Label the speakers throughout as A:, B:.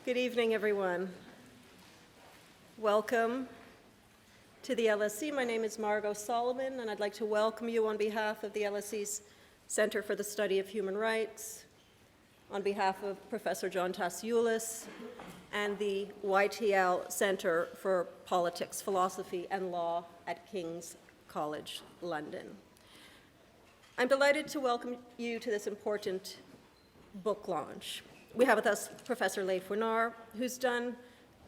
A: Good evening, everyone. Welcome to the LSE. My name is Margot Salomon, and I'd like to welcome you on behalf of the LSE's Center for the Study of Human Rights, on behalf of Professor John Tasiulis, and the YTL Center for Politics, Philosophy and Law at King's College London. I'm delighted to welcome you to this important book launch. We have with us Professor Leif Wenar, who's done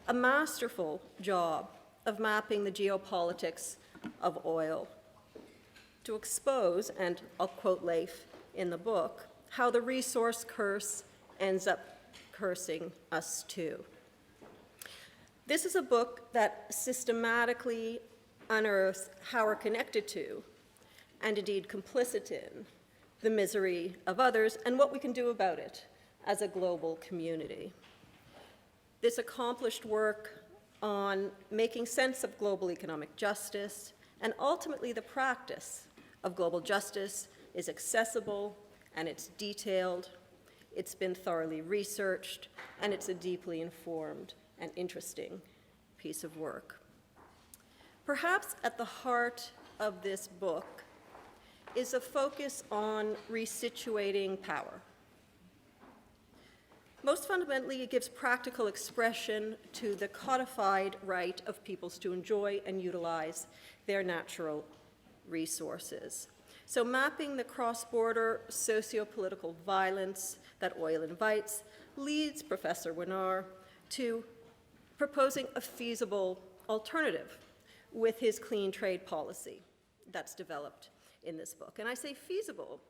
A: a masterful job of mapping the geopolitics of oil to expose, and I'll quote Leif in the book, how the resource curse ends up cursing us too. This is a book that systematically unearths how we're connected to, and indeed complicit in, the misery of others and what we can do about it as a global community. This accomplished work on making sense of global economic justice and ultimately the practice of global justice is accessible and it's detailed, it's been thoroughly researched, and it's a deeply informed and interesting piece of work. Perhaps at the heart of this book is a focus on resituating power. Most fundamentally, it gives practical expression to the codified right of peoples to enjoy and utilize their natural resources. So mapping the cross-border socio-political violence that oil invites leads Professor Wenar to proposing a feasible alternative with his clean trade policy that's developed in this book. And I say feasible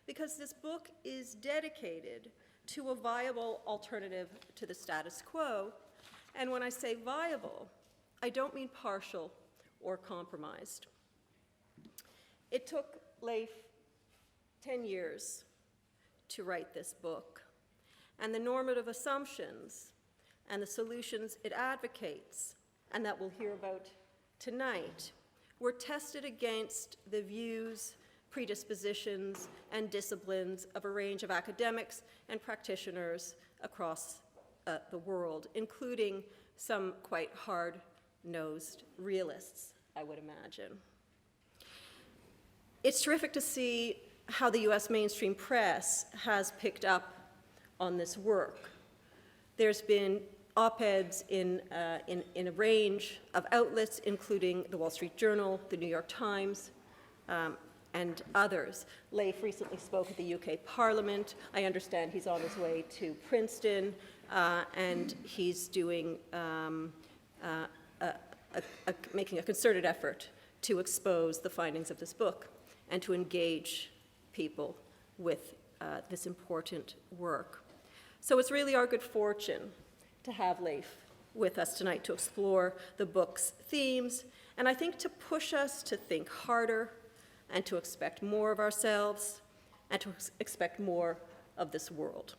A: because this book is dedicated to a viable alternative to the status quo. And when I say viable, I don't mean partial or compromised. It took Leif 10 years to write this book, and the normative assumptions and the solutions it advocates, and that we'll hear about tonight, were tested against the views, predispositions, and disciplines of a range of academics and practitioners across the world, including some quite hard-nosed realists, I would imagine. It's terrific to see how the US mainstream press has picked up on this work. There's been op-eds in a range of outlets, including the Wall Street Journal, the New York Times, and others. Leif recently spoke at the UK Parliament. I understand he's on his way to Princeton, and he's doing, making a concerted effort to expose the findings of this book and to engage people with this important work. So it's really our good fortune to have Leif with us tonight to explore the book's themes, and I think to push us to think harder and to expect more of ourselves and to expect more of this world.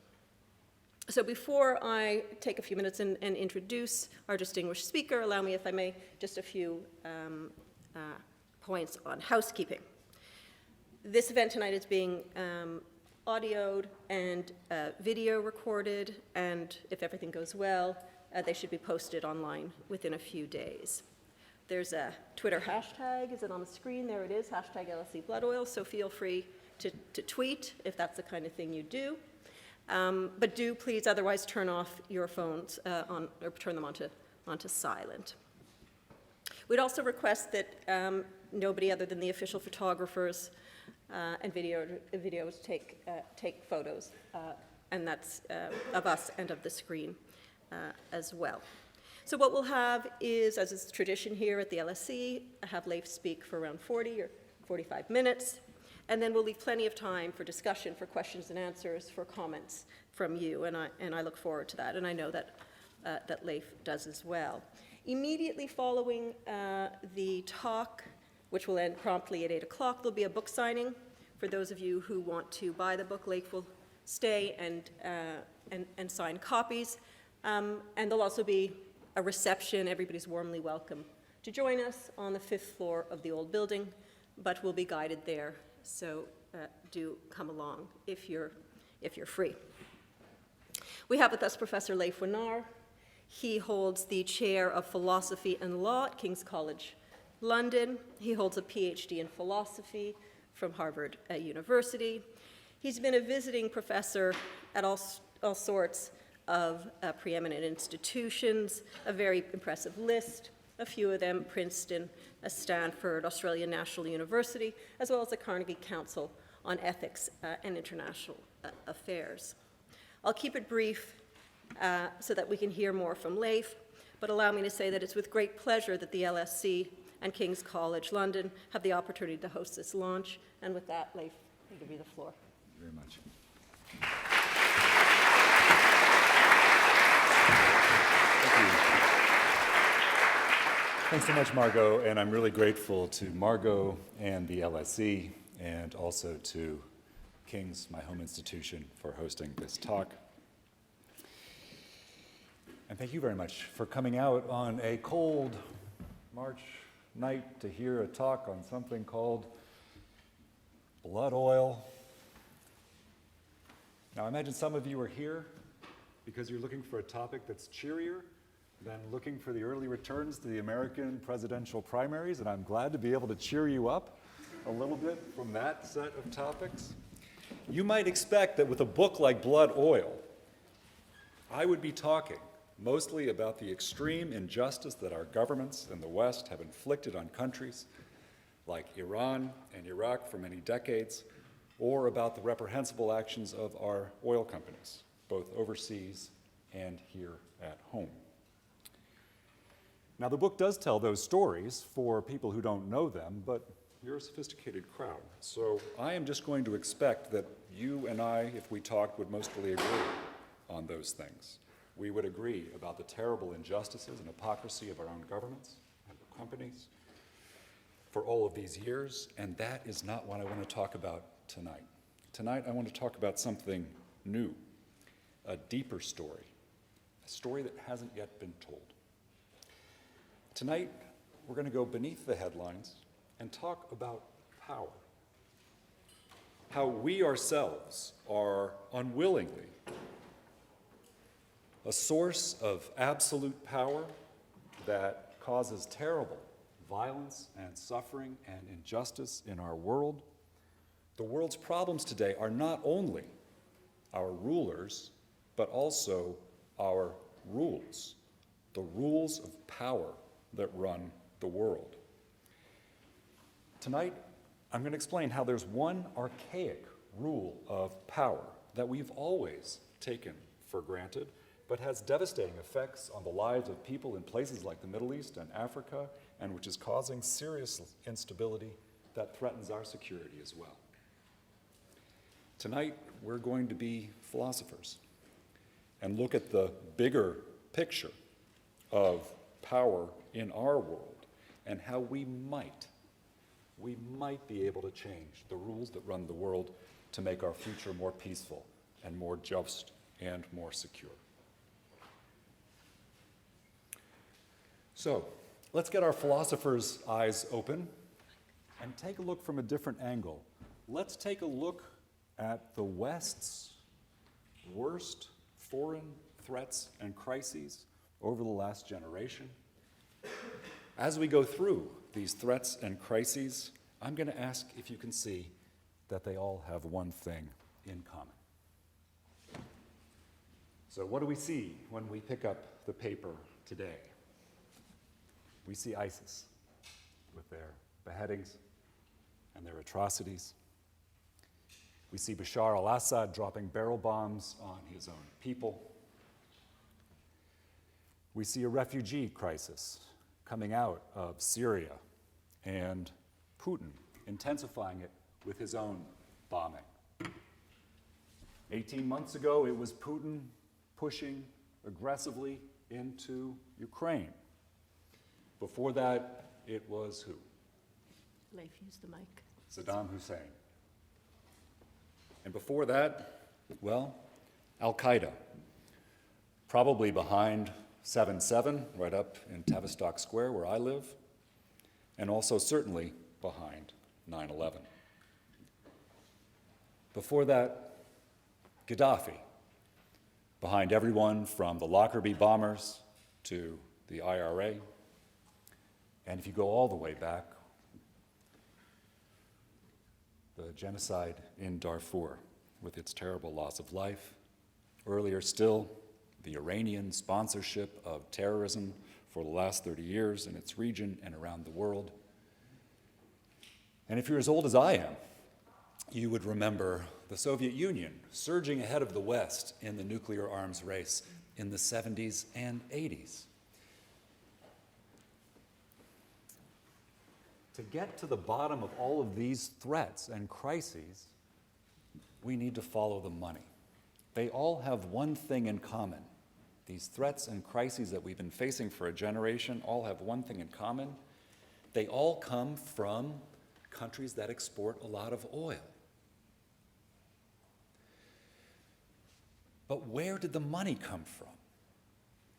A: So before I take a few minutes and introduce our distinguished speaker, allow me, if I may, just a few points on housekeeping. This event tonight is being audioed and video recorded, and if everything goes well, they should be posted online within a few days. There's a Twitter hashtag. Is it on the screen? There it is, hashtag LSE Blood Oil, so feel free to tweet if that's the kind of thing you do. But do please otherwise turn off your phones or turn them onto silent. We'd also request that nobody other than the official photographers and videos take photos, and that's of us and of the screen as well. So what we'll have is, as is tradition here at the LSE, have Leif speak for around 40 or 45 minutes, and then we'll leave plenty of time for discussion, for questions and answers, for comments from you, and I look forward to that, and I know that that Leif does as well. Immediately following the talk, which will end promptly at 8 o'clock, there'll be a book signing. For those of you who want to buy the book, Leif will stay and sign copies, and there'll also be a reception. Everybody's warmly welcome to join us on the 5th floor of the old building, but we'll be guided there, so do come along if you're free. We have with us Professor Leif Wenar, He holds the chair of philosophy and law at King's College, London. He holds a PhD in philosophy from Harvard University. He's been a visiting professor at all sorts of preeminent institutions, a very impressive list, a few of them Princeton, Stanford, Australian National University, as well as the Carnegie Council on Ethics and International Affairs. I'll keep it brief so that we can hear more from Leif, but allow me to say that it's with great pleasure that the LSC and King's College London have the opportunity to host this launch. And with that, Leif, I give you the floor.
B: Very much. Thank you. Thanks so much, Margot, and I'm really grateful to Margot and the LSE, and also to King's, my home institution, for hosting this talk. And thank you very much for coming out on a cold March night to hear a talk on something called blood oil. Now, I imagine some of you are here because you're looking for a topic that's cheerier than looking for the early returns to the American presidential primaries, and I'm glad to be able to cheer you up a little bit from that set of topics. You might expect that with a book like Blood Oil, I would be talking mostly about the extreme injustice that our governments in the West have inflicted on countries like Iran and Iraq for many decades, or about the reprehensible actions of our oil companies, both overseas and here at home. Now, the book does tell those stories for people who don't know them, but you're a sophisticated crowd, so I am just going to expect that you and I, if we talked, would mostly agree on those things. We would agree about the terrible injustices and hypocrisy of our own governments and companies for all of these years, and that is not what I want to talk about tonight. Tonight, I want to talk about something new, a deeper story, a story that hasn't yet been told. Tonight, we're going to go beneath the headlines and talk about power. How we ourselves are unwillingly a source of absolute power that causes terrible violence and suffering and injustice in our world. The world's problems today are not only our rulers, but also our rules, the rules of power that run the world. Tonight, I'm going to explain how there's one archaic rule of power that we've always taken for granted, but has devastating effects on the lives of people in places like the Middle East and Africa, and which is causing serious instability that threatens our security as well. Tonight, we're going to be philosophers and look at the bigger picture of power in our world and how we might be able to change the rules that run the world to make our future more peaceful and more just and more secure. So, let's get our philosophers' eyes open and take a look from a different angle. Let's take a look at the West's worst foreign threats and crises over the last generation. As we go through these threats and crises, I'm going to ask if you can see that they all have one thing in common. So what do we see when we pick up the paper today? We see ISIS with their beheadings and their atrocities. We see Bashar al-Assad dropping barrel bombs on his own people. We see a refugee crisis coming out of Syria and Putin intensifying it with his own bombing. 18 months ago, it was Putin pushing aggressively into Ukraine. Before that, it was who?
A: Leif, use the mic.
B: Saddam Hussein. And before that, well, Al-Qaeda, probably behind 7/7, right up in Tavistock Square where I live, and also certainly behind 9/11. Before that, Gaddafi, behind everyone from the Lockerbie bombers to the IRA, and if you go all the way back, the genocide in Darfur with its terrible loss of life. Earlier still, the Iranian sponsorship of terrorism for the last 30 years in its region and around the world. And if you're as old as I am, you would remember the Soviet Union surging ahead of the West in the nuclear arms race in the 70s and 80s. To get to the bottom of all of these threats and crises, we need to follow the money. They all have one thing in common. These threats and crises that we've been facing for a generation all have one thing in common. They all come from countries that export a lot of oil. But where did the money come from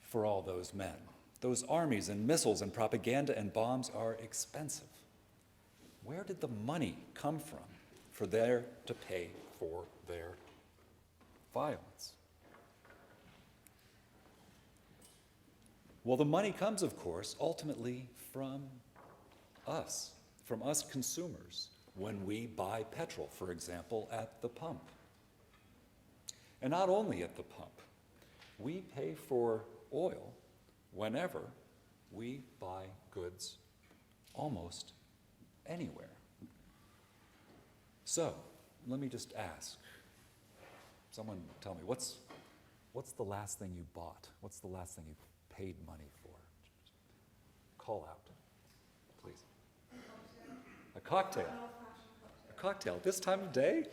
B: for all those men? Those armies and missiles and propaganda and bombs are expensive. Where did the money come from for there to pay for their violence? Well, the money comes, of course, ultimately from us consumers, when we buy petrol, for example, at the pump. And not only at the pump, we pay for oil whenever we buy goods almost anywhere. So, let me just ask. Someone tell me, what's the last thing you bought? What's the last thing you paid money for? Call out, please. A cocktail. A cocktail. This time of day?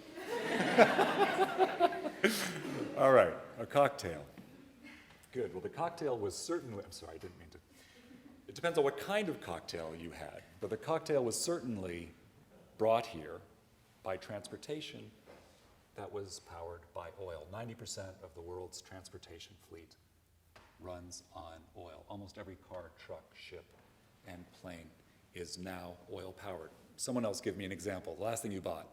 B: All right, a cocktail. Good. Well, the cocktail was certainly, I'm sorry, I didn't mean to. It depends on what kind of cocktail you had, but the cocktail was certainly brought here by transportation that was powered by oil. 90% of the world's transportation fleet runs on oil. Almost every car, truck, ship, and plane is now oil powered. Someone else give me an example. The last thing you bought.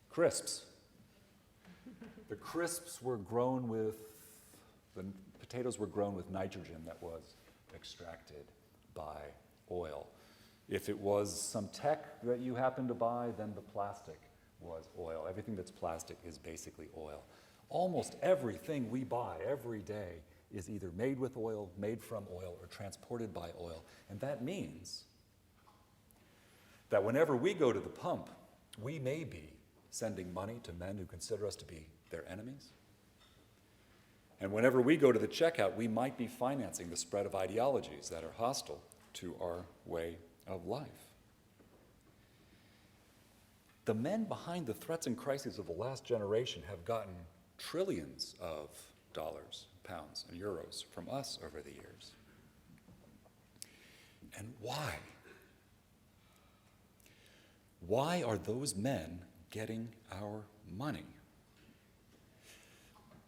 B: Crisps. The crisps were grown with, the potatoes were grown with nitrogen that was extracted by oil. If it was some tech that you happened to buy, then the plastic was oil. Everything that's plastic is basically oil. Almost everything we buy every day is either made with oil, made from oil, or transported by oil. And that means that whenever we go to the pump, we may be sending money to men who consider us to be their enemies. And whenever we go to the checkout, we might be financing the spread of ideologies that are hostile to our way of life. The men behind the threats and crises of the last generation have gotten trillions of dollars, pounds, and euros from us over the years. And why? Why are those men getting our money?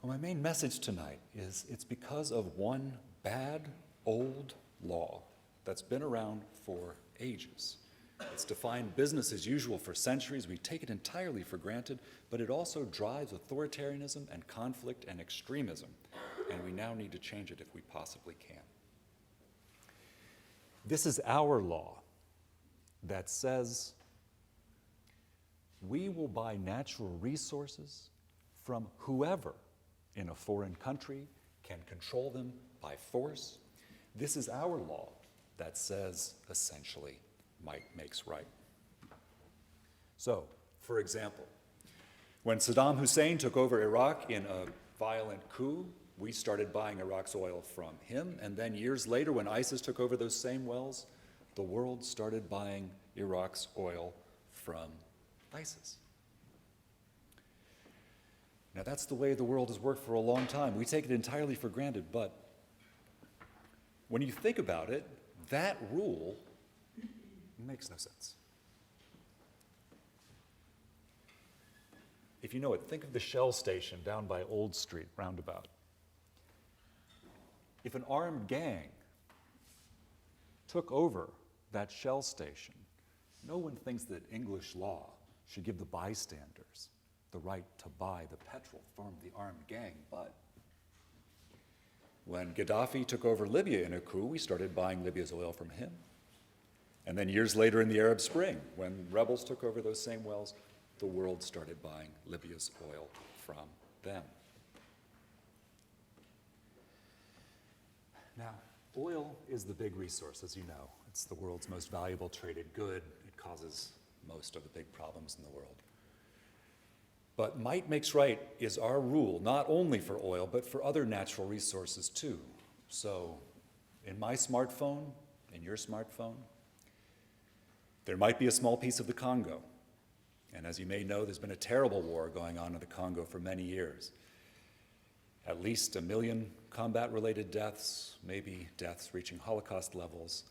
B: Well, my main message tonight is it's because of one bad, old law that's been around for ages. It's defined business as usual for centuries. We take it entirely for granted, but it also drives authoritarianism and conflict and extremism, and we now need to change it if we possibly can. This is our law that says we will buy natural resources from whoever in a foreign country can control them by force. This is our law that says, essentially, might makes right. So, for example, when Saddam Hussein took over Iraq in a violent coup, we started buying Iraq's oil from him, and then years later, when ISIS took over those same wells, the world started buying Iraq's oil from ISIS. Now, that's the way the world has worked for a long time. We take it entirely for granted, but when you think about it, that rule makes no sense. If you know it, think of the Shell station down by Old Street roundabout. If an armed gang took over that Shell station, no one thinks that English law should give the bystanders the right to buy the petrol from the armed gang, but When Gaddafi took over Libya in a coup, we started buying Libya's oil from him. And then years later in the Arab Spring, when rebels took over those same wells, the world started buying Libya's oil from them. Now, oil is the big resource, as you know. It's the world's most valuable traded good. It causes most of the big problems in the world. But might makes right is our rule, not only for oil, but for other natural resources too. So, in my smartphone, in your smartphone, there might be a small piece of the Congo. And as you may know, there's been a terrible war going on in the Congo for many years. At least 1 million combat-related deaths, maybe deaths reaching Holocaust levels,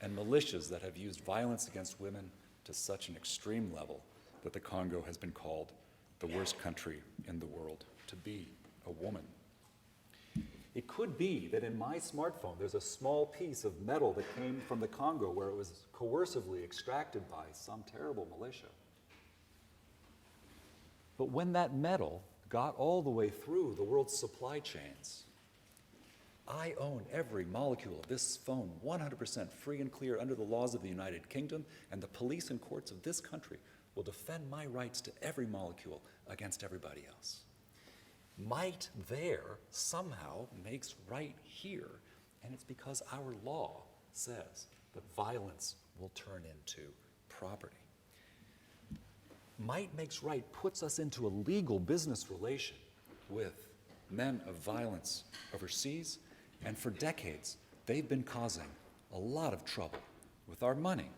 B: and militias that have used violence against women to such an extreme level that the Congo has been called the worst country in the world to be a woman. It could be that in my smartphone there's a small piece of metal that came from the Congo where it was coercively extracted by some terrible militia. But when that metal got all the way through the world's supply chains, I own every molecule of this phone 100% free and clear under the laws of the United Kingdom, and the police and courts of this country will defend my rights to every molecule against everybody else. Might there somehow makes right here, and it's because our law says that violence will turn into property. Might makes right puts us into a legal business relation with men of violence overseas, and for decades they've been causing a lot of trouble with our money.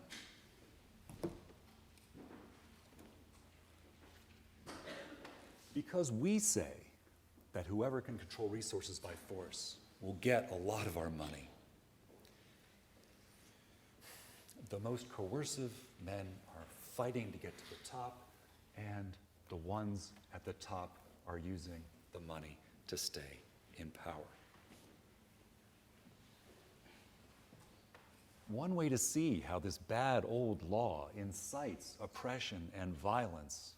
B: Because we say that whoever can control resources by force will get a lot of our money. The most coercive men are fighting to get to the top, and the ones at the top are using the money to stay in power. One way to see how this bad old law incites oppression and violence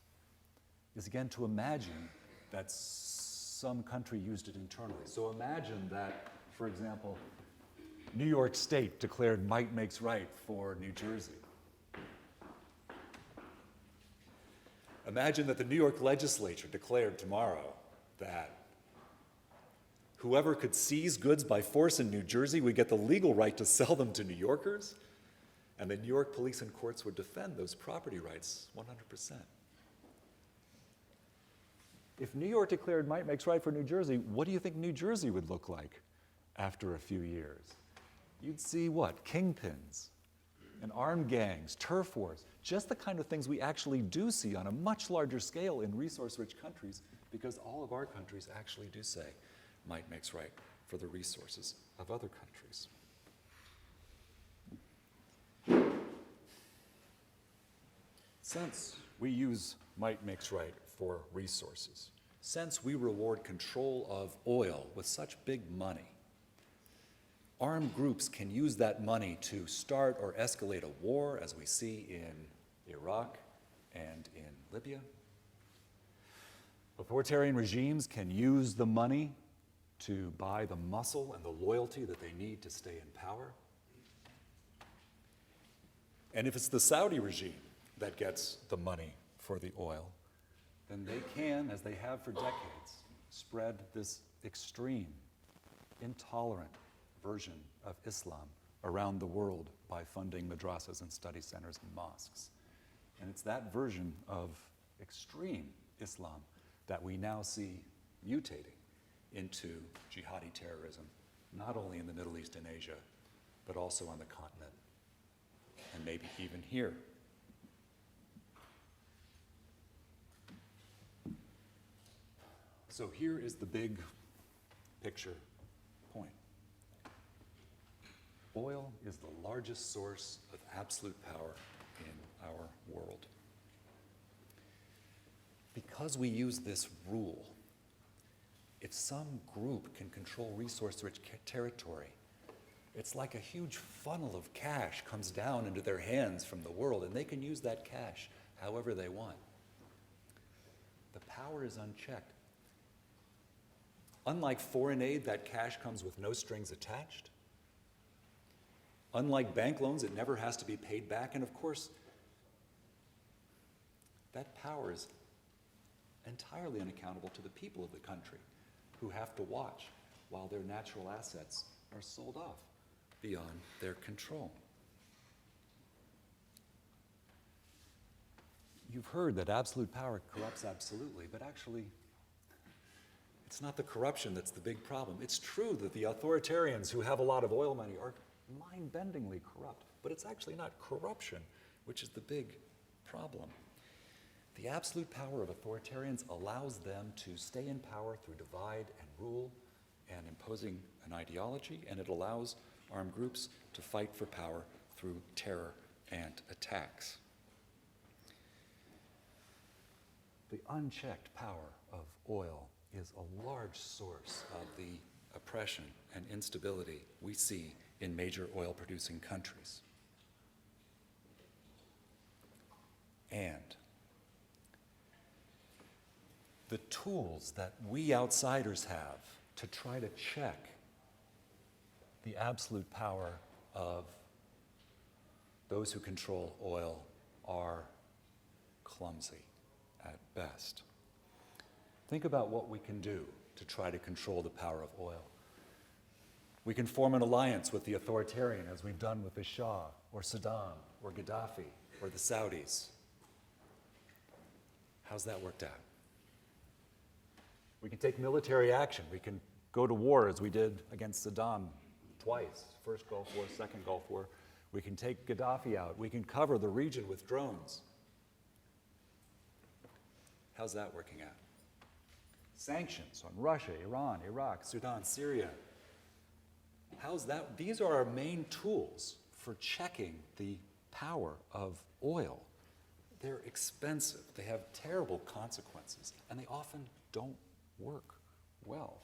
B: is again to imagine that some country used it internally. So imagine that, for example, New York State declared might makes right for New Jersey. Imagine that the New York legislature declared tomorrow that whoever could seize goods by force in New Jersey would get the legal right to sell them to New Yorkers, and the New York police and courts would defend those property rights 100%. If New York declared might makes right for New Jersey, what do you think New Jersey would look like after a few years? You'd see what? Kingpins and armed gangs, turf wars, just the kind of things we actually do see on a much larger scale in resource-rich countries, because all of our countries actually do say might makes right for the resources of other countries. Since we use might makes right for resources, since we reward control of oil with such big money, armed groups can use that money to start or escalate a war, as we see in Iraq and in Libya. Authoritarian regimes can use the money to buy the muscle and the loyalty that they need to stay in power. And if it's the Saudi regime that gets the money for the oil, then they can, as they have for decades, spread this extreme, intolerant version of Islam around the world by funding madrasas and study centers and mosques. And it's that version of extreme Islam that we now see mutating into jihadi terrorism, not only in the Middle East and Asia, but also on the continent, and maybe even here. So here is the big picture point. Oil is the largest source of absolute power in our world. Because we use this rule, if some group can control resource-rich territory, it's like a huge funnel of cash comes down into their hands from the world, and they can use that cash however they want. The power is unchecked. Unlike foreign aid, that cash comes with no strings attached. Unlike bank loans, it never has to be paid back. And of course, that power is entirely unaccountable to the people of the country, who have to watch while their natural assets are sold off beyond their control. You've heard that absolute power corrupts absolutely, but actually, it's not the corruption that's the big problem. It's true that the authoritarians who have a lot of oil money are mind-bendingly corrupt, but it's actually not corruption, which is the big problem. The absolute power of authoritarians allows them to stay in power through divide and rule and imposing an ideology, and it allows armed groups to fight for power through terror and attacks. The unchecked power of oil is a large source of the oppression and instability we see in major oil-producing countries. And the tools that we outsiders have to try to check the absolute power of those who control oil are clumsy at best. Think about what we can do to try to control the power of oil. We can form an alliance with the authoritarian, as we've done with the Shah, or Saddam, or Gaddafi, or the Saudis. How's that worked out? We can take military action. We can go to war, as we did against Saddam twice, first Gulf War, second Gulf War. We can take Gaddafi out. We can cover the region with drones. How's that working out? Sanctions on Russia, Iran, Iraq, Sudan, Syria. How's that? These are our main tools for checking the power of oil. They're expensive, they have terrible consequences, and they often don't work well.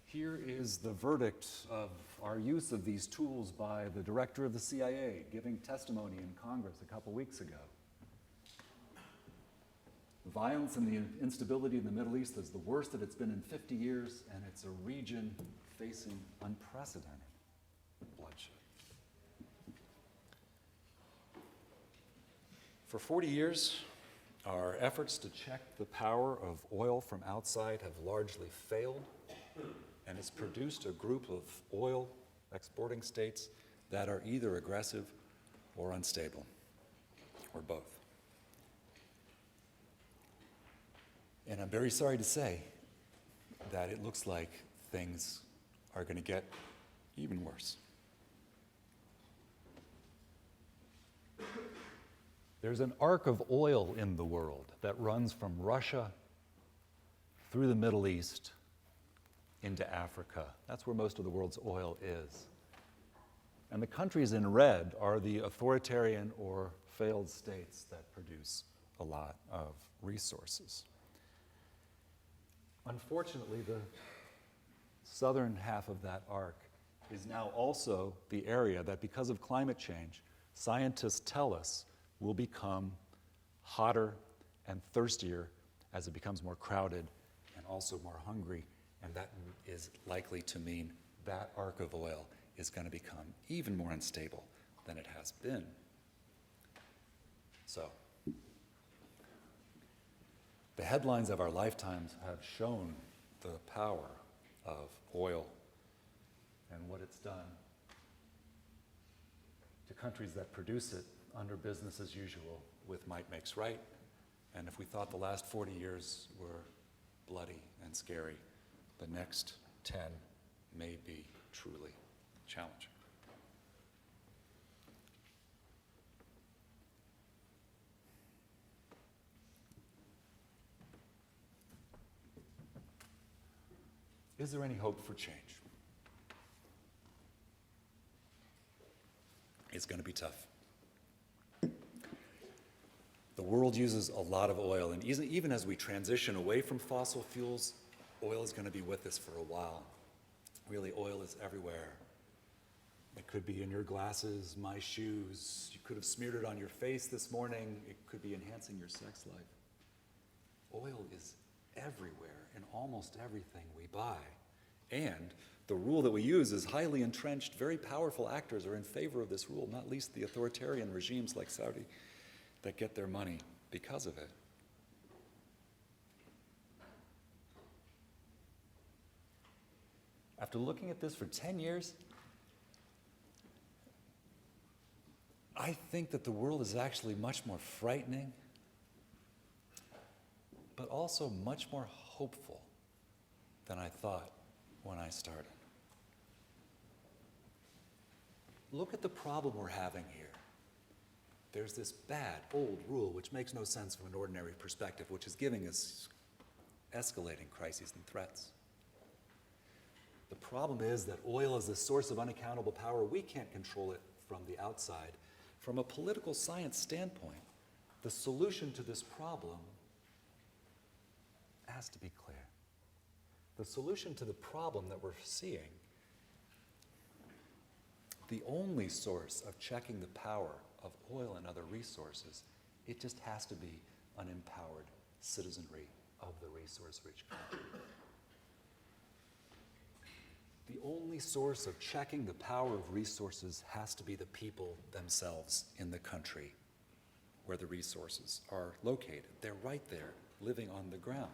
B: Here is the verdict of our use of these tools by the director of the CIA giving testimony in Congress a couple weeks ago. The violence and the instability in the Middle East is the worst that it's been in 50 years, and it's a region facing unprecedented bloodshed. For 40 years, our efforts to check the power of oil from outside have largely failed, and it's produced a group of oil exporting states that are either aggressive or unstable, or both. And I'm very sorry to say that it looks like things are going to get even worse. There's an arc of oil in the world that runs from Russia through the Middle East into Africa. That's where most of the world's oil is. And the countries in red are the authoritarian or failed states that produce a lot of resources. Unfortunately, the southern half of that arc is now also the area that, because of climate change, scientists tell us will become hotter and thirstier as it becomes more crowded and also more hungry. And that is likely to mean that arc of oil is going to become even more unstable than it has been. So, the headlines of our lifetimes have shown the power of oil and what it's done to countries that produce it under business as usual with might makes right. And if we thought the last 40 years were bloody and scary, the next 10 may be truly challenging. Is there any hope for change? It's going to be tough. The world uses a lot of oil, and even as we transition away from fossil fuels, oil is going to be with us for a while. Really, oil is everywhere. It could be in your glasses, my shoes. You could have smeared it on your face this morning. It could be enhancing your sex life. Oil is everywhere in almost everything we buy. And the rule that we use is highly entrenched, very powerful actors are in favor of this rule, not least the authoritarian regimes like Saudi that get their money because of it. After looking at this for 10 years, I think that the world is actually much more frightening, but also much more hopeful than I thought when I started. Look at the problem we're having here. There's this bad, old rule which makes no sense from an ordinary perspective, which is giving us escalating crises and threats. The problem is that oil is a source of unaccountable power. We can't control it from the outside. From a political science standpoint, the solution to this problem has to be clear. The solution to the problem that we're seeing, the only source of checking the power of oil and other resources, it just has to be an empowered citizenry of the resource-rich country. The only source of checking the power of resources has to be the people themselves in the country where the resources are located. They're right there, living on the ground.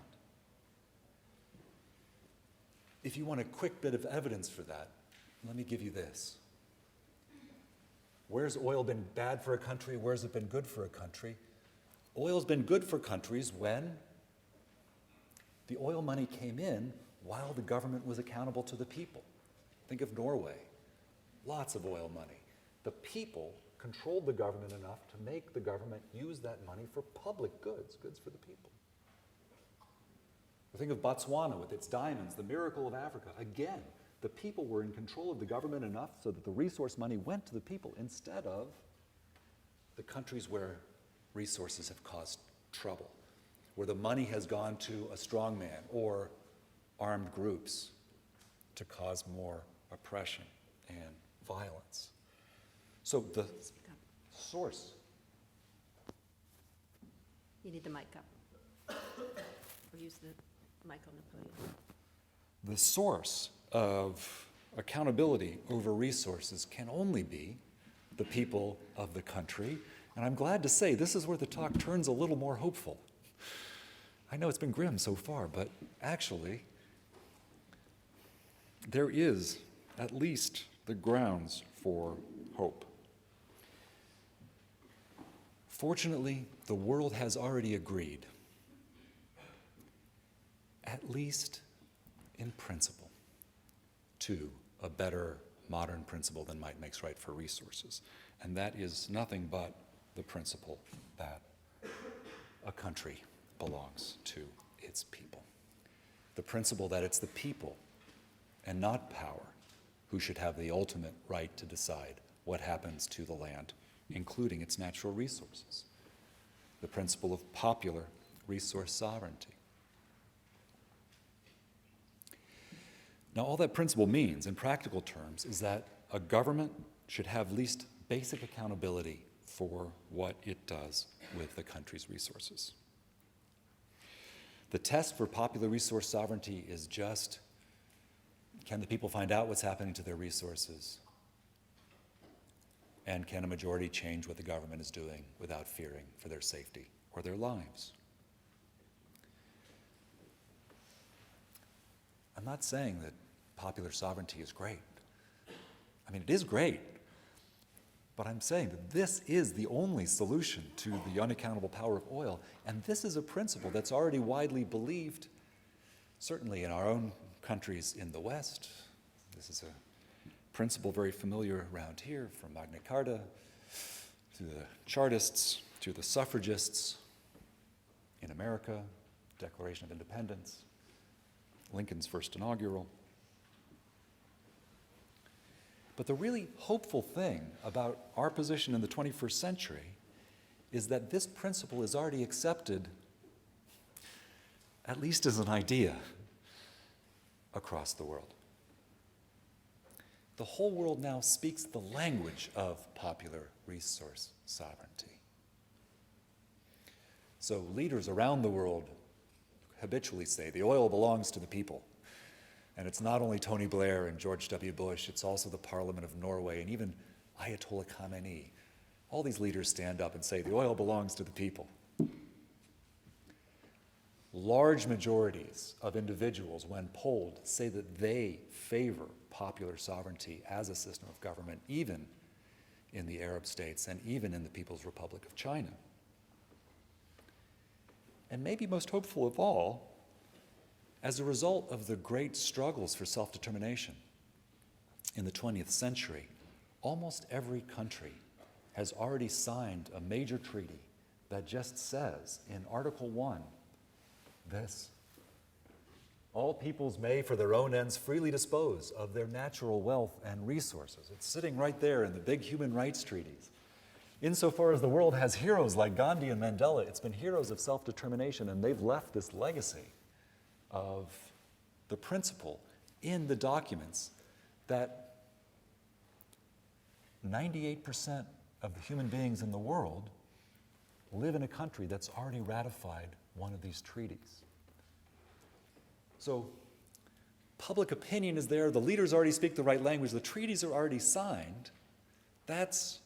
B: If you want a quick bit of evidence for that, let me give you this. Where's oil been bad for a country? Where's it been good for a country? Oil's been good for countries when the oil money came in while the government was accountable to the people. Think of Norway. Lots of oil money. The people controlled the government enough to make the government use that money for public goods, goods for the people. Think of Botswana with its diamonds, the miracle of Africa. Again, the people were in control of the government enough so that the resource money went to the people instead of the countries where resources have caused trouble, where the money has gone to a strongman or armed groups to cause more oppression and violence. So the source.
A: You need the mic up. Or use the mic on the podium.
B: The source of accountability over resources can only be the people of the country. And I'm glad to say this is where the talk turns a little more hopeful. I know it's been grim so far, but actually, there is at least the grounds for hope. Fortunately, the world has already agreed, at least in principle, to a better modern principle than might makes right for resources. And that is nothing but the principle that a country belongs to its people. The principle that it's the people and not power who should have the ultimate right to decide what happens to the land, including its natural resources. The principle of popular resource sovereignty. Now, all that principle means, in practical terms, is that a government should have least basic accountability for what it does with the country's resources. The test for popular resource sovereignty is just, can the people find out what's happening to their resources? And can a majority change what the government is doing without fearing for their safety or their lives? I'm not saying that popular sovereignty is great. I mean, it is great. But I'm saying that this is the only solution to the unaccountable power of oil. And this is a principle that's already widely believed, certainly in our own countries in the West. This is a principle very familiar around here, from Magna Carta to the Chartists to the suffragists in America, Declaration of Independence, Lincoln's first inaugural. But the really hopeful thing about our position in the 21st century is that this principle is already accepted, at least as an idea, across the world. The whole world now speaks the language of popular resource sovereignty. So leaders around the world habitually say the oil belongs to the people. And it's not only Tony Blair and George W. Bush, it's also the Parliament of Norway and even Ayatollah Khamenei. All these leaders stand up and say the oil belongs to the people. Large majorities of individuals, when polled, say that they favor popular sovereignty as a system of government, even in the Arab states and even in the People's Republic of China. And maybe most hopeful of all, as a result of the great struggles for self-determination in the 20th century, almost every country has already signed a major treaty that just says in Article 1 this: all peoples may for their own ends freely dispose of their natural wealth and resources. It's sitting right there in the big human rights treaties. Insofar as the world has heroes like Gandhi and Mandela, it's been heroes of self-determination, and they've left this legacy of the principle in the documents that 98% of the human beings in the world live in a country that's already ratified one of these treaties. So public opinion is there, the leaders already speak the right language, the treaties are already signed. That's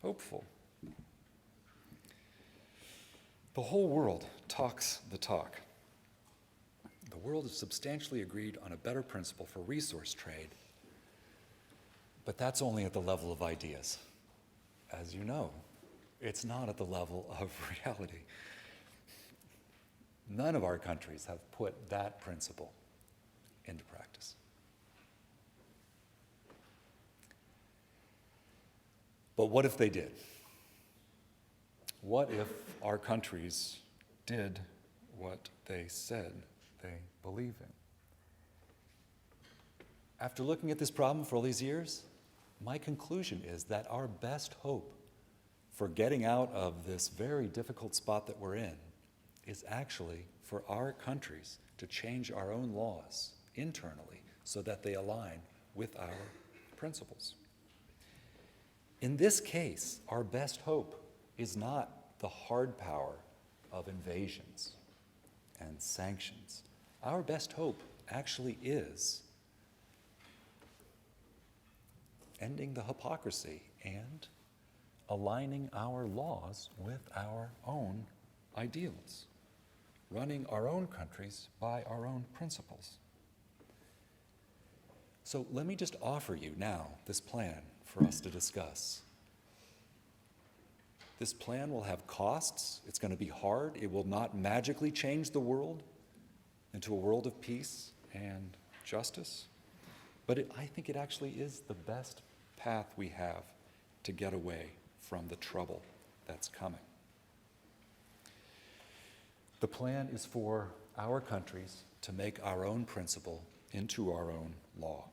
B: hopeful. The whole world talks the talk. The world has substantially agreed on a better principle for resource trade, but that's only at the level of ideas. As you know, it's not at the level of reality. None of our countries have put that principle into practice. But what if they did? What if our countries did what they said they believe in? After looking at this problem for all these years, my conclusion is that our best hope for getting out of this very difficult spot that we're in is actually for our countries to change our own laws internally so that they align with our principles. In this case, our best hope is not the hard power of invasions and sanctions. Our best hope actually is ending the hypocrisy and aligning our laws with our own ideals, running our own countries by our own principles. So let me just offer you now this plan for us to discuss. This plan will have costs. It's going to be hard. It will not magically change the world into a world of peace and justice. But I think it actually is the best path we have to get away from the trouble that's coming. The plan is for our countries to make our own principle into our own law.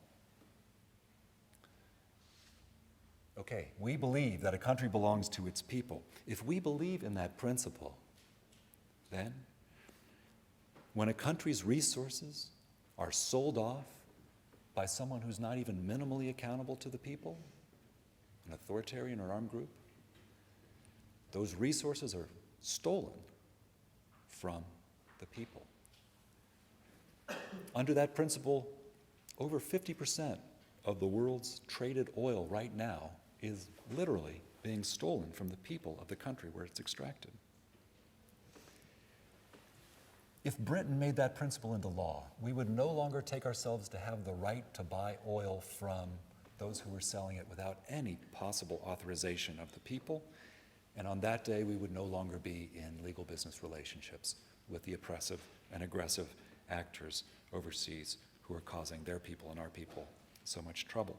B: Okay, we believe that a country belongs to its people. If we believe in that principle, then when a country's resources are sold off by someone who's not even minimally accountable to the people, an authoritarian or armed group, those resources are stolen from the people. Under that principle, over 50% of the world's traded oil right now is literally being stolen from the people of the country where it's extracted. If Britain made that principle into law, we would no longer take ourselves to have the right to buy oil from those who were selling it without any possible authorization of the people. And on that day, we would no longer be in legal business relationships with the oppressive and aggressive actors overseas who are causing their people and our people so much trouble.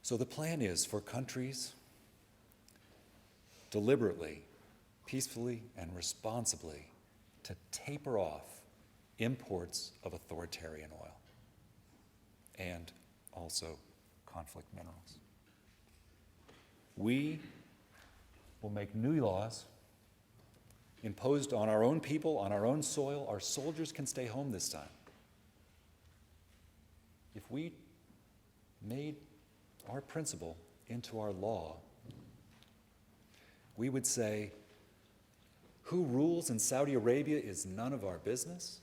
B: So the plan is for countries deliberately, peacefully, and responsibly to taper off imports of authoritarian oil and also conflict minerals. We will make new laws imposed on our own people, on our own soil. Our soldiers can stay home this time. If we made our principle into our law, we would say Who rules in Saudi Arabia is none of our business.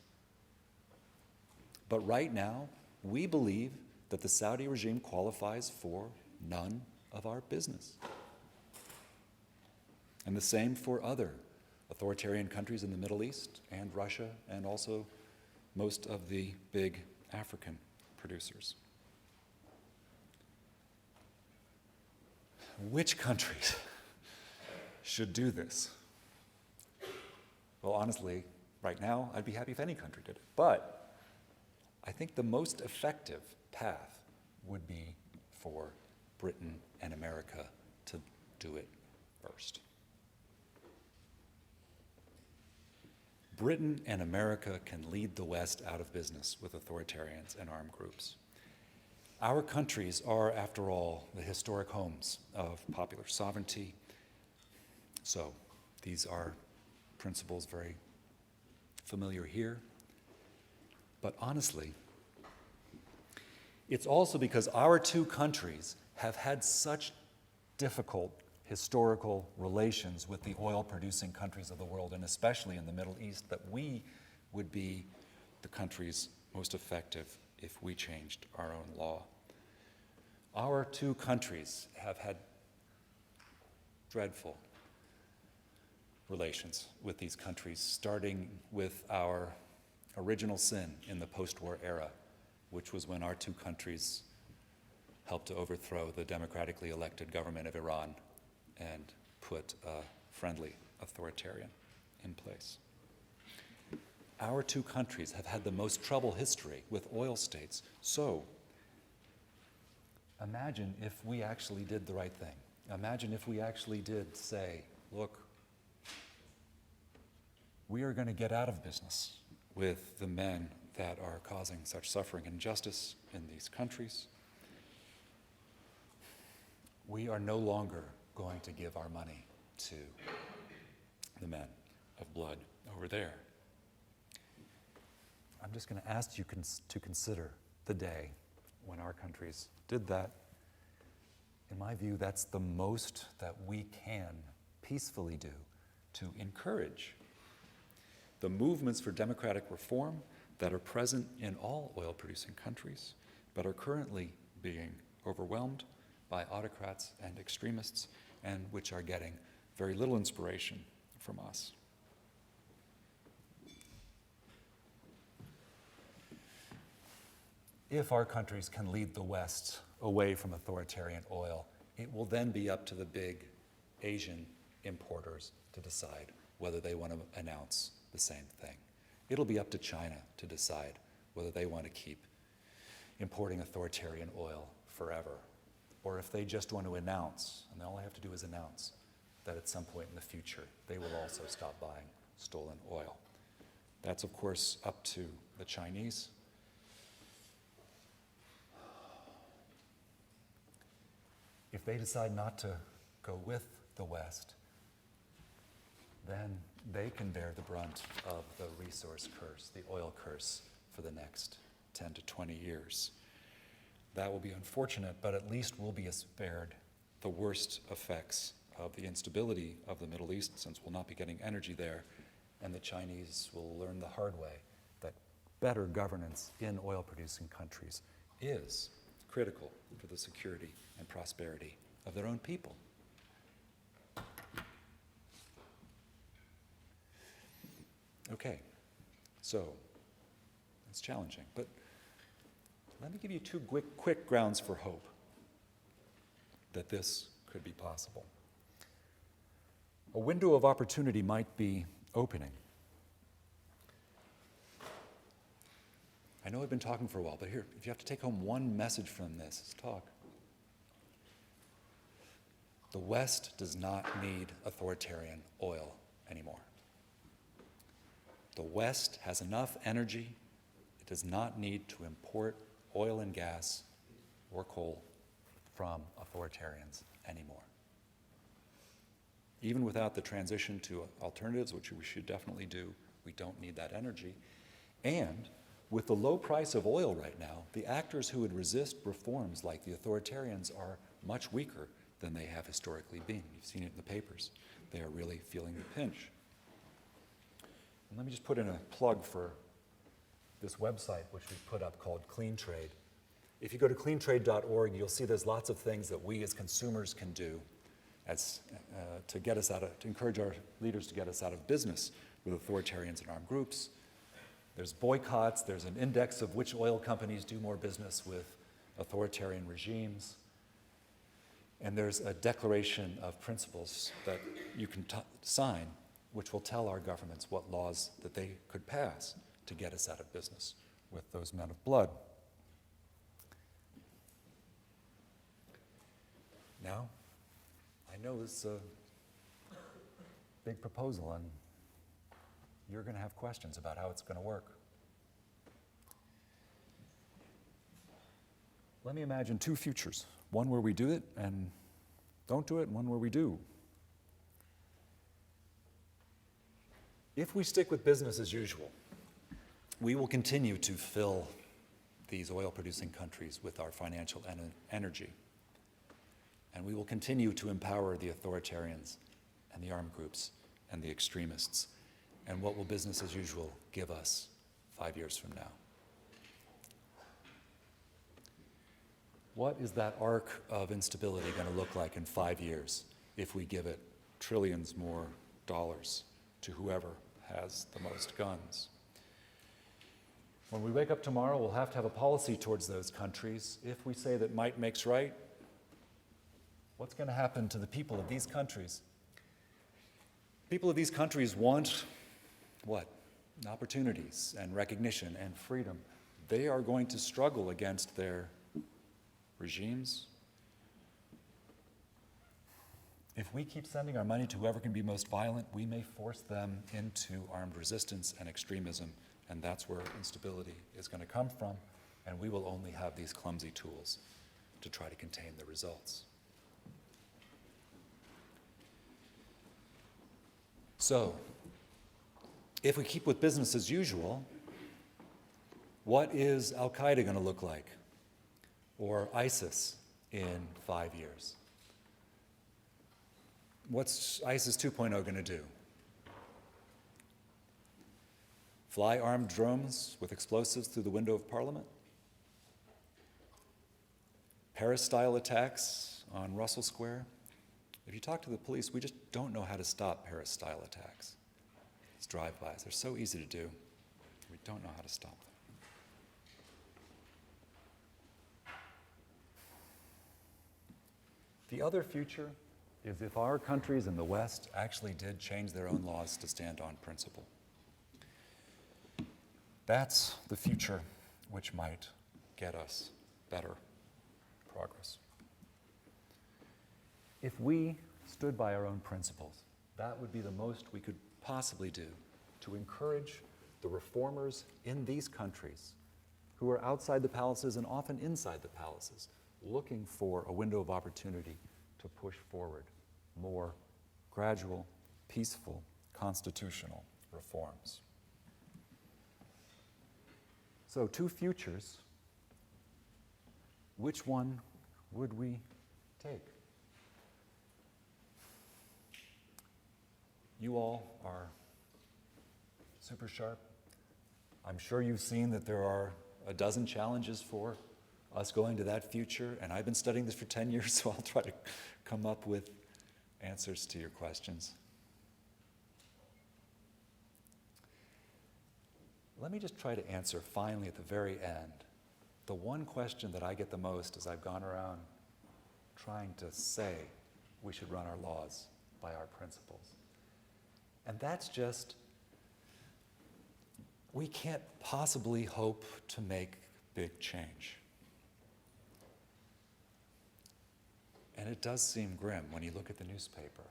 B: But right now, we believe that the Saudi regime qualifies for none of our business. And the same for other authoritarian countries in the Middle East and Russia and also most of the big African producers. Which countries should do this? Well, honestly, right now, I'd be happy if any country did it. But I think the most effective path would be for Britain and America to do it first. Britain and America can lead the West out of business with authoritarians and armed groups. Our countries are, after all, the historic homes of popular sovereignty. So these are principles very familiar here. But honestly, it's also because our two countries have had such difficult historical relations with the oil-producing countries of the world, and especially in the Middle East, that we would be the countries most effective if we changed our own law. Our two countries have had dreadful relations with these countries, starting with our original sin in the post-war era, which was when our two countries helped to overthrow the democratically elected government of Iran and put a friendly authoritarian in place. Our two countries have had the most troubled history with oil states. So imagine if we actually did the right thing. Imagine if we actually did say, look, we are going to get out of business with the men that are causing such suffering and injustice in these countries. We are no longer going to give our money to the men of blood over there. I'm just going to ask you to consider the day when our countries did that. In my view, that's the most that we can peacefully do to encourage the movements for democratic reform that are present in all oil-producing countries, but are currently being overwhelmed by autocrats and extremists, and which are getting very little inspiration from us. If our countries can lead the West away from authoritarian oil, it will then be up to the big Asian importers to decide whether they want to announce the same thing. It'll be up to China to decide whether they want to keep importing authoritarian oil forever, or if they just want to announce, and all they have to do is announce, that at some point in the future they will also stop buying stolen oil. That's, of course, up to the Chinese. If they decide not to go with the West, then they can bear the brunt of the resource curse, the oil curse, for the next 10 to 20 years. That will be unfortunate, but at least we'll be spared the worst effects of the instability of the Middle East, since we'll not be getting energy there, and the Chinese will learn the hard way that better governance in oil-producing countries is critical for the security and prosperity of their own people. Okay, so it's challenging, but let me give you two quick grounds for hope that this could be possible. A window of opportunity might be opening. I know I've been talking for a while, but here, if you have to take home one message from this talk, the West does not need authoritarian oil anymore. The West has enough energy. It does not need to import oil and gas or coal from authoritarians anymore. Even without the transition to alternatives, which we should definitely do, we don't need that energy. And with the low price of oil right now, the actors who would resist reforms like the authoritarians are much weaker than they have historically been. You've seen it in the papers. They are really feeling the pinch. And let me just put in a plug for this website which we put up called Clean Trade. If you go to cleantrade.org, you'll see there's lots of things that we as consumers can do to encourage our leaders to get us out of business with authoritarians and armed groups. There's boycotts, there's an index of which oil companies do more business with authoritarian regimes, and there's a declaration of principles that you can sign which will tell our governments what laws that they could pass to get us out of business with those men of blood. Now, I know this is a big proposal, and you're going to have questions about how it's going to work. Let me imagine two futures, one where we do it and don't do it, and one where we do. If we stick with business as usual, we will continue to fill these oil-producing countries with our financial energy. And we will continue to empower the authoritarians and the armed groups and the extremists. And what will business as usual give us 5 years from now? What is that arc of instability going to look like in 5 years if we give it trillions more dollars to whoever has the most guns? When we wake up tomorrow, we'll have to have a policy towards those countries. If we say that might makes right, what's going to happen to the people of these countries? People of these countries want what? Opportunities and recognition and freedom. They are going to struggle against their regimes. If we keep sending our money to whoever can be most violent, we may force them into armed resistance and extremism, and that's where instability is going to come from, and we will only have these clumsy tools to try to contain the results. So, if we keep with business as usual, what is Al-Qaeda going to look like? Or ISIS in 5 years? What's ISIS 2.0 going to do? Fly armed drones with explosives through the window of Parliament? Paris-style attacks on Russell Square? If you talk to the police, we just don't know how to stop Paris-style attacks. These drive-bys, they're so easy to do. We don't know how to stop them. The other future is if our countries in the West actually did change their own laws to stand on principle. That's the future which might get us better progress. If we stood by our own principles, that would be the most we could possibly do to encourage the reformers in these countries who are outside the palaces and often inside the palaces, looking for a window of opportunity to push forward more gradual, peaceful, constitutional reforms. So, two futures. Which one would we take? You all are super sharp. I'm sure you've seen that there are a dozen challenges for us going to that future, and I've been studying this for 10 years, so I'll try to come up with answers to your questions. Let me just try to answer finally at the very end the one question that I get the most as I've gone around trying to say we should run our laws by our principles. And that's just, we can't possibly hope to make big change. And it does seem grim when you look at the newspaper.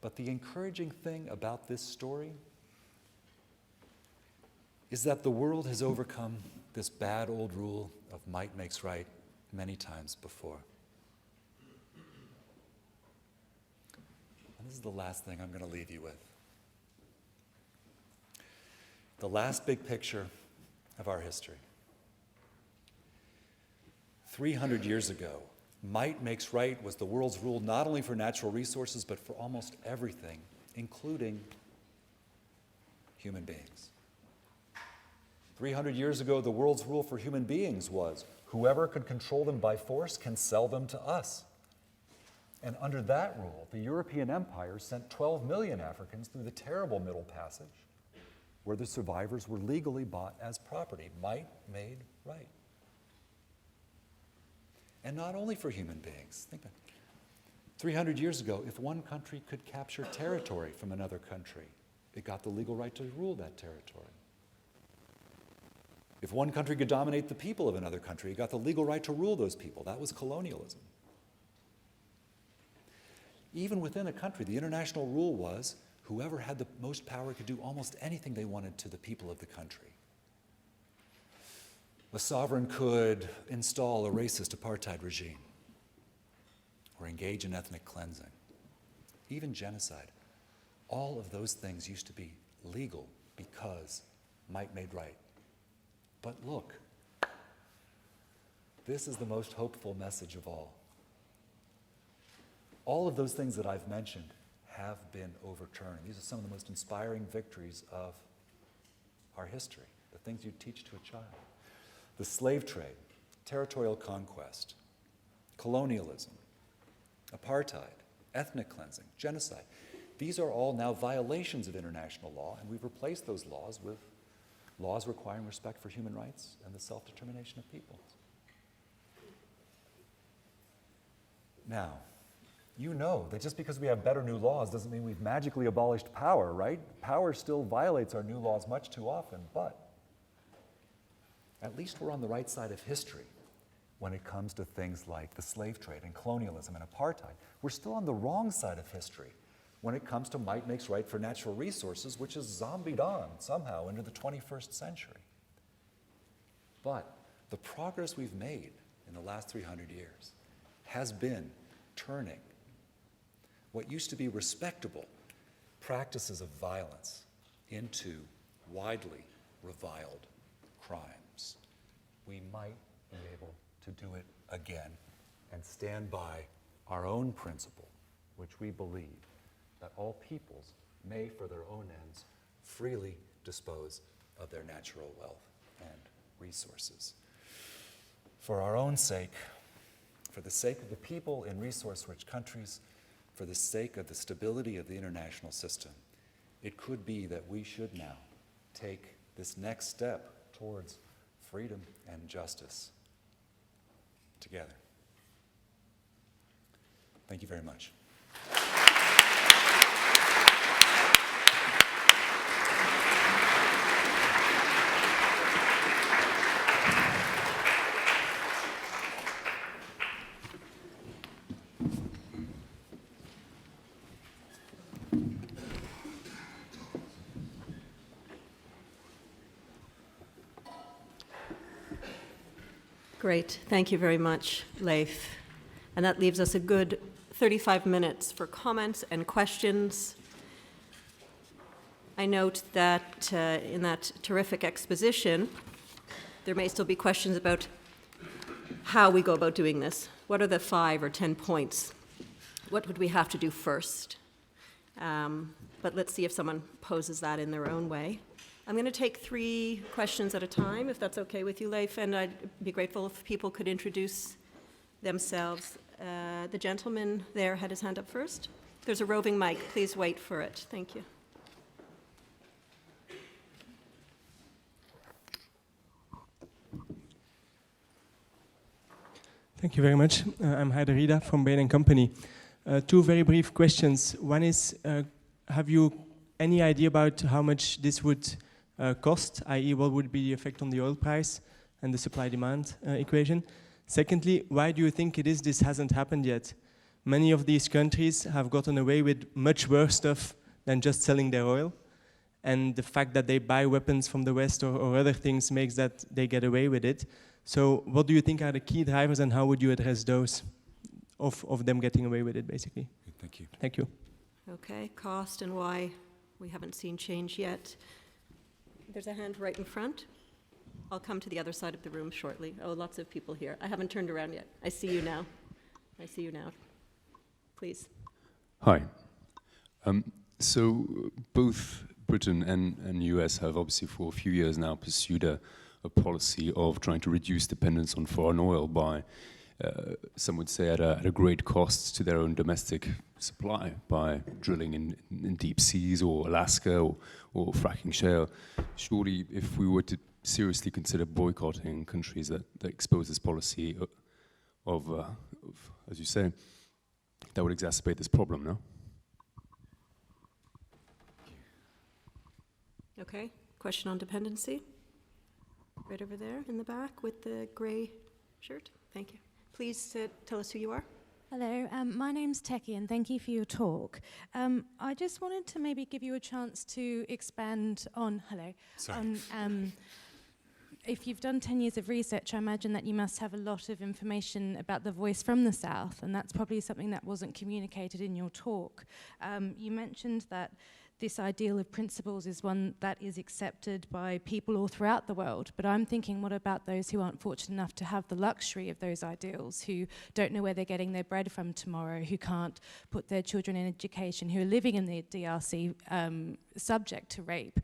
B: But the encouraging thing about this story is that the world has overcome this bad old rule of might makes right many times before. And this is the last thing I'm going to leave you with. The last big picture of our history. 300 years ago, might makes right was the world's rule not only for natural resources, but for almost everything, including human beings. 300 years ago, the world's rule for human beings was whoever could control them by force can sell them to us. And under that rule, the European Empire sent 12 million Africans through the terrible Middle Passage, where the survivors were legally bought as property, might made right. And not only for human beings. Think about it. 300 years ago, if one country could capture territory from another country, it got the legal right to rule that territory. If one country could dominate the people of another country, it got the legal right to rule those people. That was colonialism. Even within a country, the international rule was whoever had the most power could do almost anything they wanted to the people of the country. A sovereign could install a racist apartheid regime or engage in ethnic cleansing, even genocide. All of those things used to be legal because might made right. But look, this is the most hopeful message of all. All of those things that I've mentioned have been overturned. These are some of the most inspiring victories of our history, the things you teach to a child. The slave trade, territorial conquest, colonialism, apartheid, ethnic cleansing, genocide. These are all now violations of international law, and we've replaced those laws with laws requiring respect for human rights and the self-determination of peoples. Now, you know that just because we have better new laws doesn't mean we've magically abolished power, right? Power still violates our new laws much too often, but at least we're on the right side of history when it comes to things like the slave trade and colonialism and apartheid. We're still on the wrong side of history when it comes to might makes right for natural resources, which is zombied on somehow into the 21st century. But the progress we've made in the last 300 years has been turning what used to be respectable practices of violence into widely reviled crimes. We might be able to do it again and stand by our own principle, which we believe that all peoples may, for their own ends, freely dispose of their natural wealth and resources. For our own sake, for the sake of the people in resource-rich countries, for the sake of the stability of the international system, it could be that we should now take this next step towards freedom and justice together. Thank you very much.
A: Great. Thank you very much, Leif. And that leaves us a good 35 minutes for comments and questions. I note that in that terrific exposition, there may still be questions about how we go about doing this. What are the 5 or 10 points? What would we have to do first? But let's see if someone poses that in their own way. I'm going to take 3 questions at a time, if that's okay with you, Leif, and I'd be grateful if people could introduce themselves. The gentleman there had his hand up first. There's a roving mic. Please wait for it. Thank you.
C: Thank you very much. I'm Heider Rida from Bain & Company. 2 very brief questions. One is, have you any idea about how much this would cost, i.e. what would be the effect on the oil price and the supply-demand equation? Secondly, why do you think it is this hasn't happened yet? Many of these countries have gotten away with much worse stuff than just selling their oil, and the fact that they buy weapons from the West or other things makes that they get away with it. So what do you think are the key drivers, and how would you address those of them getting away with it, basically?
B: Thank you.
C: Thank you.
A: Okay, cost and why we haven't seen change yet. There's a hand right in front. I'll come to the other side of the room shortly. Oh, lots of people here. I haven't turned around yet. I see you now. I see you now. Please.
D: Hi. So both Britain and US have obviously for a few years now pursued a policy of trying to reduce dependence on foreign oil by, some would say, at a great cost to their own domestic supply by drilling in deep seas or Alaska or fracking shale. Surely, if we were to seriously consider boycotting countries that expose this policy of, as you say, that would exacerbate this problem, no?
A: Okay, question on dependency. Right over there in the back with the gray shirt. Thank you. Please tell us who you are.
E: Hello, my name's Teki, and thank you for your talk. I just wanted to maybe give you a chance to expand on, if you've done 10 years of research, I imagine that you must have a lot of information about the voice from the South, and that's probably something that wasn't communicated in your talk. You mentioned that this ideal of principles is one that is accepted by people all throughout the world. But I'm thinking, what about those who aren't fortunate enough to have the luxury of those ideals, who don't know where they're getting their bread from tomorrow, who can't put their children in education, who are living in the DRC subject to rape?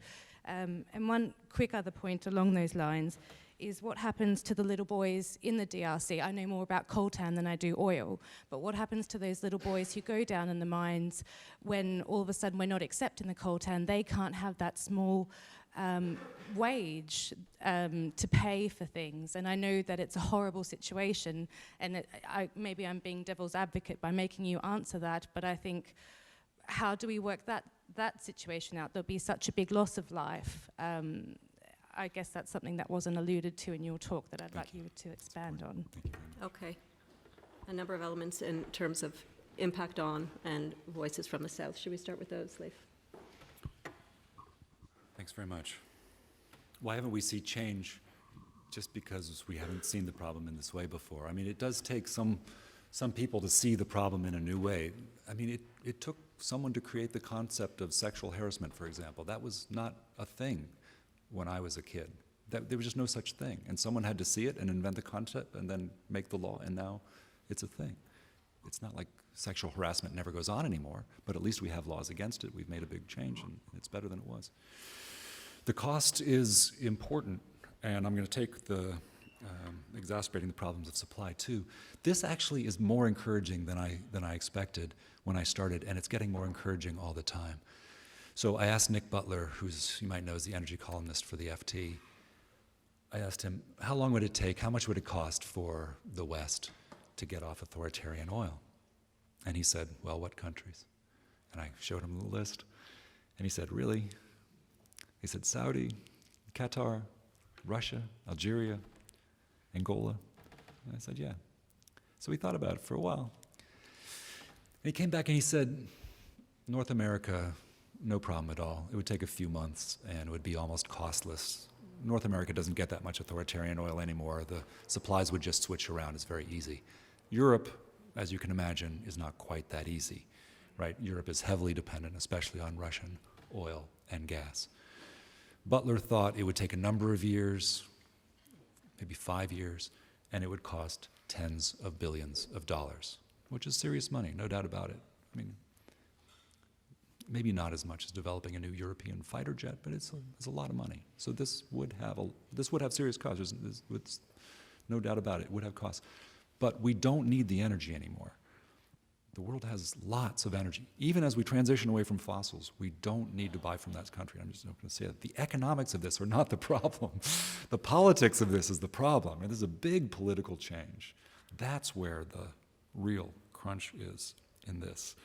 E: And one quick other point along those lines is what happens to the little boys in the DRC. I know more about coltan than I do oil, but what happens to those little boys who go down in the mines when all of a sudden we're not accepting the coltan? They can't have that small wage to pay for things. And I know that it's a horrible situation, and maybe I'm being devil's advocate by making you answer that, but I think, how do we work that situation out? There'll be such a big loss of life. I guess that's something that wasn't alluded to in your talk that I'd like you to expand on.
A: Okay. A number of elements in terms of impact on and voices from the South. Should we start with those, Leif?
B: Thanks very much. Why haven't we seen change just because we haven't seen the problem in this way before? I mean, it does take some people to see the problem in a new way. I mean, it took someone to create the concept of sexual harassment, for example. That was not a thing when I was a kid. There was just no such thing. And someone had to see it and invent the concept and then make the law, and now it's a thing. It's not like sexual harassment never goes on anymore, but at least we have laws against it. We've made a big change, and it's better than it was. The cost is important, and I'm going to take the exacerbating the problems of supply too. This actually is more encouraging than I expected when I started, and it's getting more encouraging all the time. So I asked Nick Butler, who's, you might know, is the energy columnist for the FT. I asked him, how long would it take, how much would it cost for the West to get off authoritarian oil? And he said, well, what countries? And I showed him the list, and he said, really? He said, Saudi, Qatar, Russia, Algeria, Angola. And I said, yeah. So we thought about it for a while. And he came back and he said, North America, no problem at all. It would take a few months and it would be almost costless. North America doesn't get that much authoritarian oil anymore. The supplies would just switch around. It's very easy. Europe, as you can imagine, is not quite that easy, right? Europe is heavily dependent, especially on Russian oil and gas. Butler thought it would take a number of years, maybe 5 years, and it would cost tens of billions of dollars, which is serious money, no doubt about it. I mean, maybe not as much as developing a new European fighter jet, but it's a lot of money. So this would have serious costs. There's no doubt about it. It would have costs. But we don't need the energy anymore. The world has lots of energy. Even as we transition away from fossils, we don't need to buy from that country. I'm just going to say that. The economics of this are not the problem. The politics of this is the problem. And this is a big political change. That's where the real crunch is in this.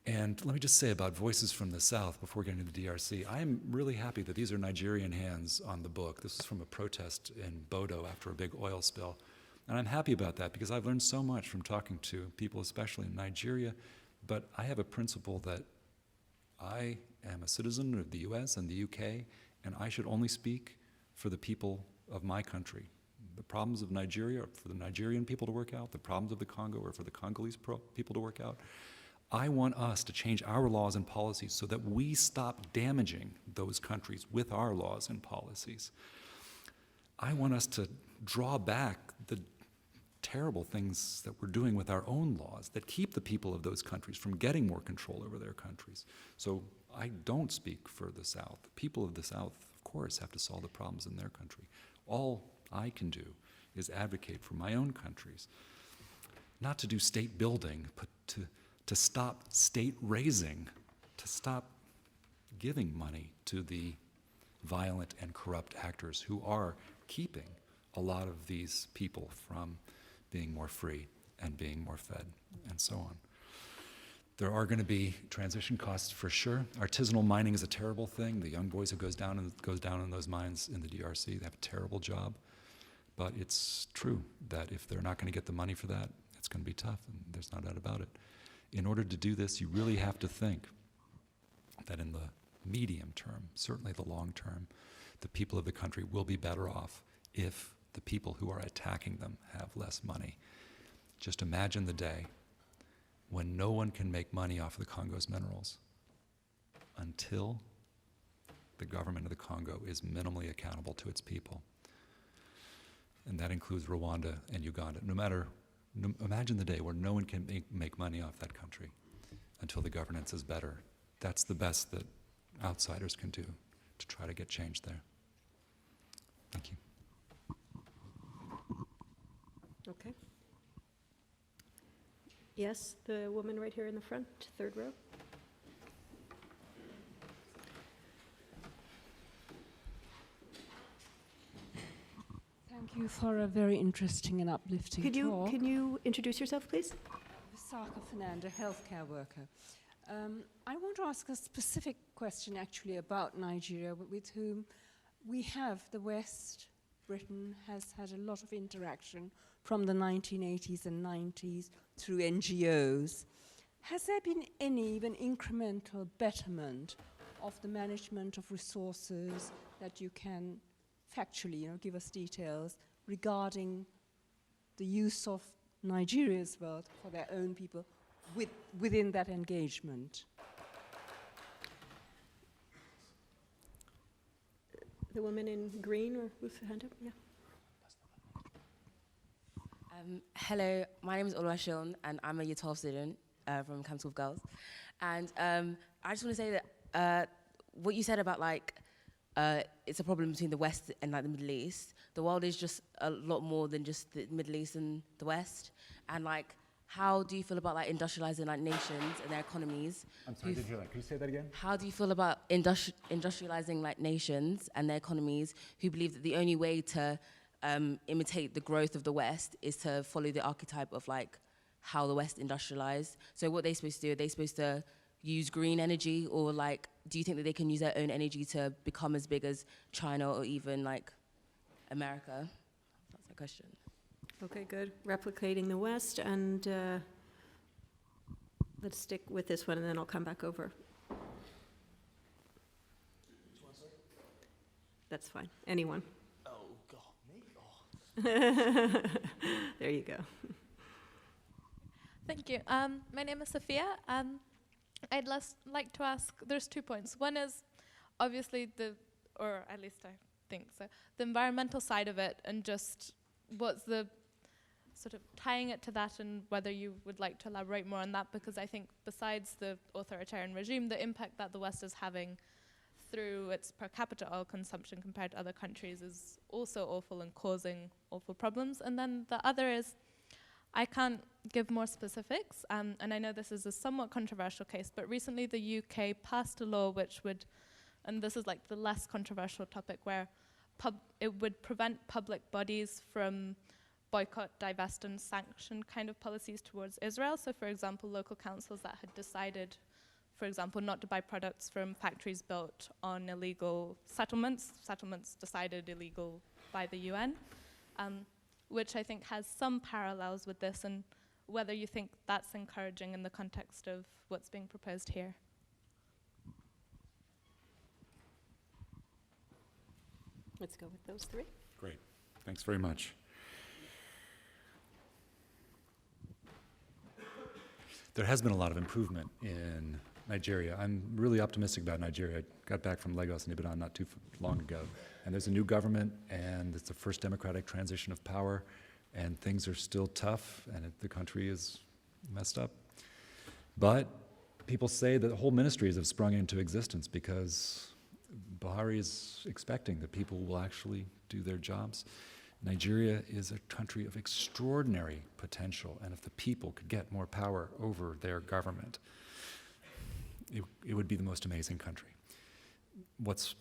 B: And let me just say about Voices from the South before getting to the DRC, I am really happy that these are Nigerian hands on the book. This is from a protest in Bodo after a big oil spill. And I'm happy about that because I've learned so much from talking to people, especially in Nigeria. But I have a principle that I am a citizen of the US and the UK, and I should only speak for the people of my country. The problems of Nigeria are for the Nigerian people to work out. The problems of the Congo are for the Congolese people to work out. I want us to change our laws and policies so that we stop damaging those countries with our laws and policies. I want us to draw back the terrible things that we're doing with our own laws that keep the people of those countries from getting more control over their countries. So I don't speak for the South. The people of the South, of course, have to solve the problems in their country. All I can do is advocate for my own countries, not to do state building, but to stop state raising, to stop giving money to the violent and corrupt actors who are keeping a lot of these people from being more free and being more fed, and so on. There are going to be transition costs for sure. Artisanal mining is a terrible thing. The young boys who goes down in those mines in the DRC, they have a terrible job. But it's true that if they're not going to get the money for that, it's going to be tough, and there's no doubt about it. In order to do this, you really have to think that in the medium term, certainly the long term, the people of the country will be better off if the people who are attacking them have less money. Just imagine the day when no one can make money off of the Congo's minerals until the government of the Congo is minimally accountable to its people. And that includes Rwanda and Uganda. Imagine the day where no one can make money off that country until the governance is better. That's the best that outsiders can do to try to get change there. Thank you.
A: Okay. Yes, the woman right here in the front, third row.
F: Thank you for a very interesting and uplifting talk.
A: Can you introduce yourself, please?
F: Visaka Fernanda, healthcare worker. I want to ask a specific question actually about Nigeria, with whom we have, the West, Britain has had a lot of interaction from the 1980s and 90s through NGOs. Has there been any even incremental betterment of the management of resources that you can factually, give us details regarding the use of Nigeria's wealth for their own people within that engagement?
A: The woman in green, or with the hand up, yeah.
G: Hello, my name is Oluwaseun, and I'm a Year 12 student from Camp 12 Girls. And I just want to say that what you said about it's a problem between the West and the Middle East. The world is just a lot more than just the Middle East and the West. And how do you feel about industrializing nations and their economies?
B: I'm sorry, did you hear that? Can you say that again?
G: How do you feel about industrializing nations and their economies who believe that the only way to imitate the growth of the West is to follow the archetype of how the West industrialized? So what are they supposed to do? Are they supposed to use green energy, or do you think that they can use their own energy to become as big as China or even America? That's my question.
A: Okay, good. Replicating the West, and let's stick with this one, and then I'll come back over. That's fine. Anyone.
H: Oh, God, me? Oh.
A: There you go.
I: Thank you. My name is Sophia. I'd like to ask, there's 2 points. One is obviously or at least I think so, the environmental side of it, and just what's the sort of tying it to that, and whether you would like to elaborate more on that, because I think besides the authoritarian regime, the impact that the West is having through its per capita oil consumption compared to other countries is also awful and causing awful problems. And then the other is, I can't give more specifics, and I know this is a somewhat controversial case, but recently the UK passed a law which would, and this is the less controversial topic, where it would prevent public bodies from boycott, divest, and sanction kind of policies towards Israel. So for example, local councils that had decided, for example, not to buy products from factories built on illegal settlements decided illegal by the UN, which I think has some parallels with this, and whether you think that's encouraging in the context of what's being proposed here.
A: Let's go with those three.
B: Great. Thanks very much. There has been a lot of improvement in Nigeria. I'm really optimistic about Nigeria. I got back from Lagos and Ibadan not too long ago. And there's a new government, and it's the first democratic transition of power. and things are still tough, and the country is messed up. But people say that whole ministries have sprung into existence because Buhari is expecting that people will actually do their jobs. Nigeria is a country of extraordinary potential, and if the people could get more power over their government, it would be the most amazing country. What's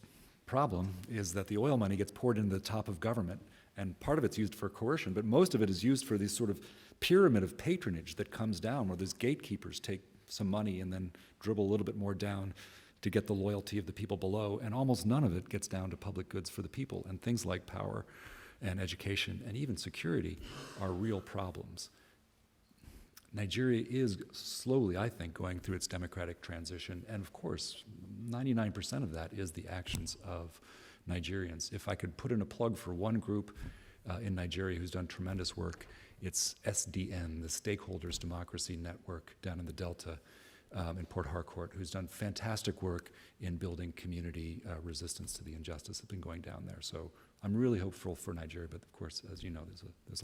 B: problem is that the oil money gets poured into the top of government, and part of it's used for coercion, but most of it is used for this sort of pyramid of patronage that comes down, where these gatekeepers take some money and then dribble a little bit more down to get the loyalty of the people below, and almost none of it gets down to public goods for the people, and things like power and education and even security are real problems. Nigeria is slowly, I think, going through its democratic transition, and of course, 99% of that is the actions of Nigerians. If I could put in a plug for one group in Nigeria who's done tremendous work, it's SDN, the Stakeholders Democracy Network down in the Delta in Port Harcourt, who's done fantastic work in building community resistance to the injustice that's been going down there. So I'm really hopeful for Nigeria, but of course, as you know, there's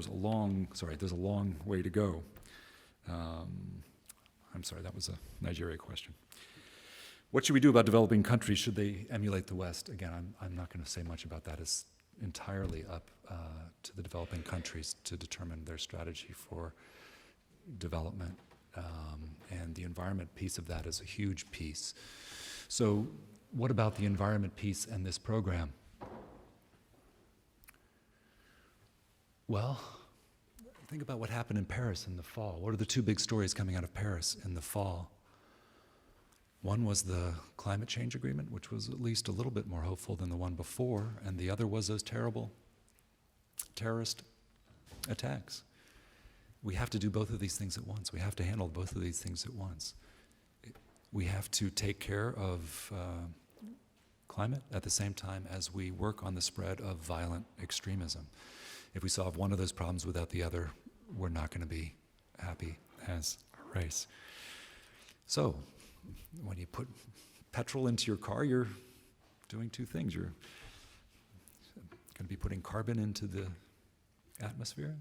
B: a long way to go. I'm sorry, that was a Nigeria question. What should we do about developing countries? Should they emulate the West? Again, I'm not going to say much about that. It's entirely up to the developing countries to determine their strategy for development. And the environment piece of that is a huge piece. So what about the environment piece and this program? Well, think about what happened in Paris in the fall. What are the two big stories coming out of Paris in the fall? One was the climate change agreement, which was at least a little bit more hopeful than the one before, and the other was those terrible terrorist attacks. We have to do both of these things at once. We have to handle both of these things at once. We have to take care of climate at the same time as we work on the spread of violent extremism. If we solve one of those problems without the other, we're not going to be happy as a race. So, when you put petrol into your car, you're doing two things. You're going to be putting carbon into the atmosphere,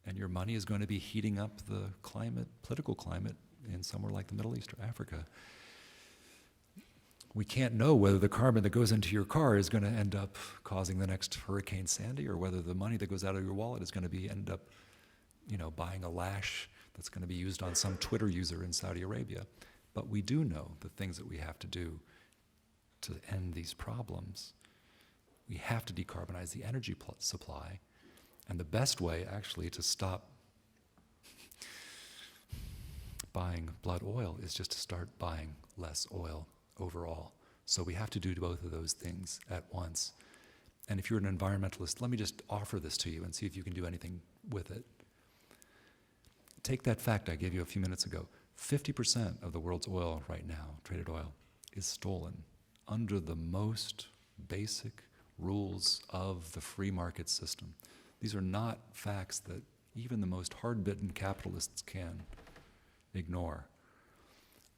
B: and your money is going to be heating up the climate, political climate, in somewhere like the Middle East or Africa. We can't know whether the carbon that goes into your car is going to end up causing the next Hurricane Sandy, or whether the money that goes out of your wallet is going to end up, buying a lash that's going to be used on some Twitter user in Saudi Arabia. But we do know the things that we have to do to end these problems. We have to decarbonize the energy supply, and the best way, actually, to stop buying blood oil is just to start buying less oil overall. So we have to do both of those things at once. And if you're an environmentalist, let me just offer this to you and see if you can do anything with it. Take that fact I gave you a few minutes ago. 50% of the world's oil right now, traded oil, is stolen under the most basic rules of the free market system. These are not facts that even the most hard-bitten capitalists can ignore.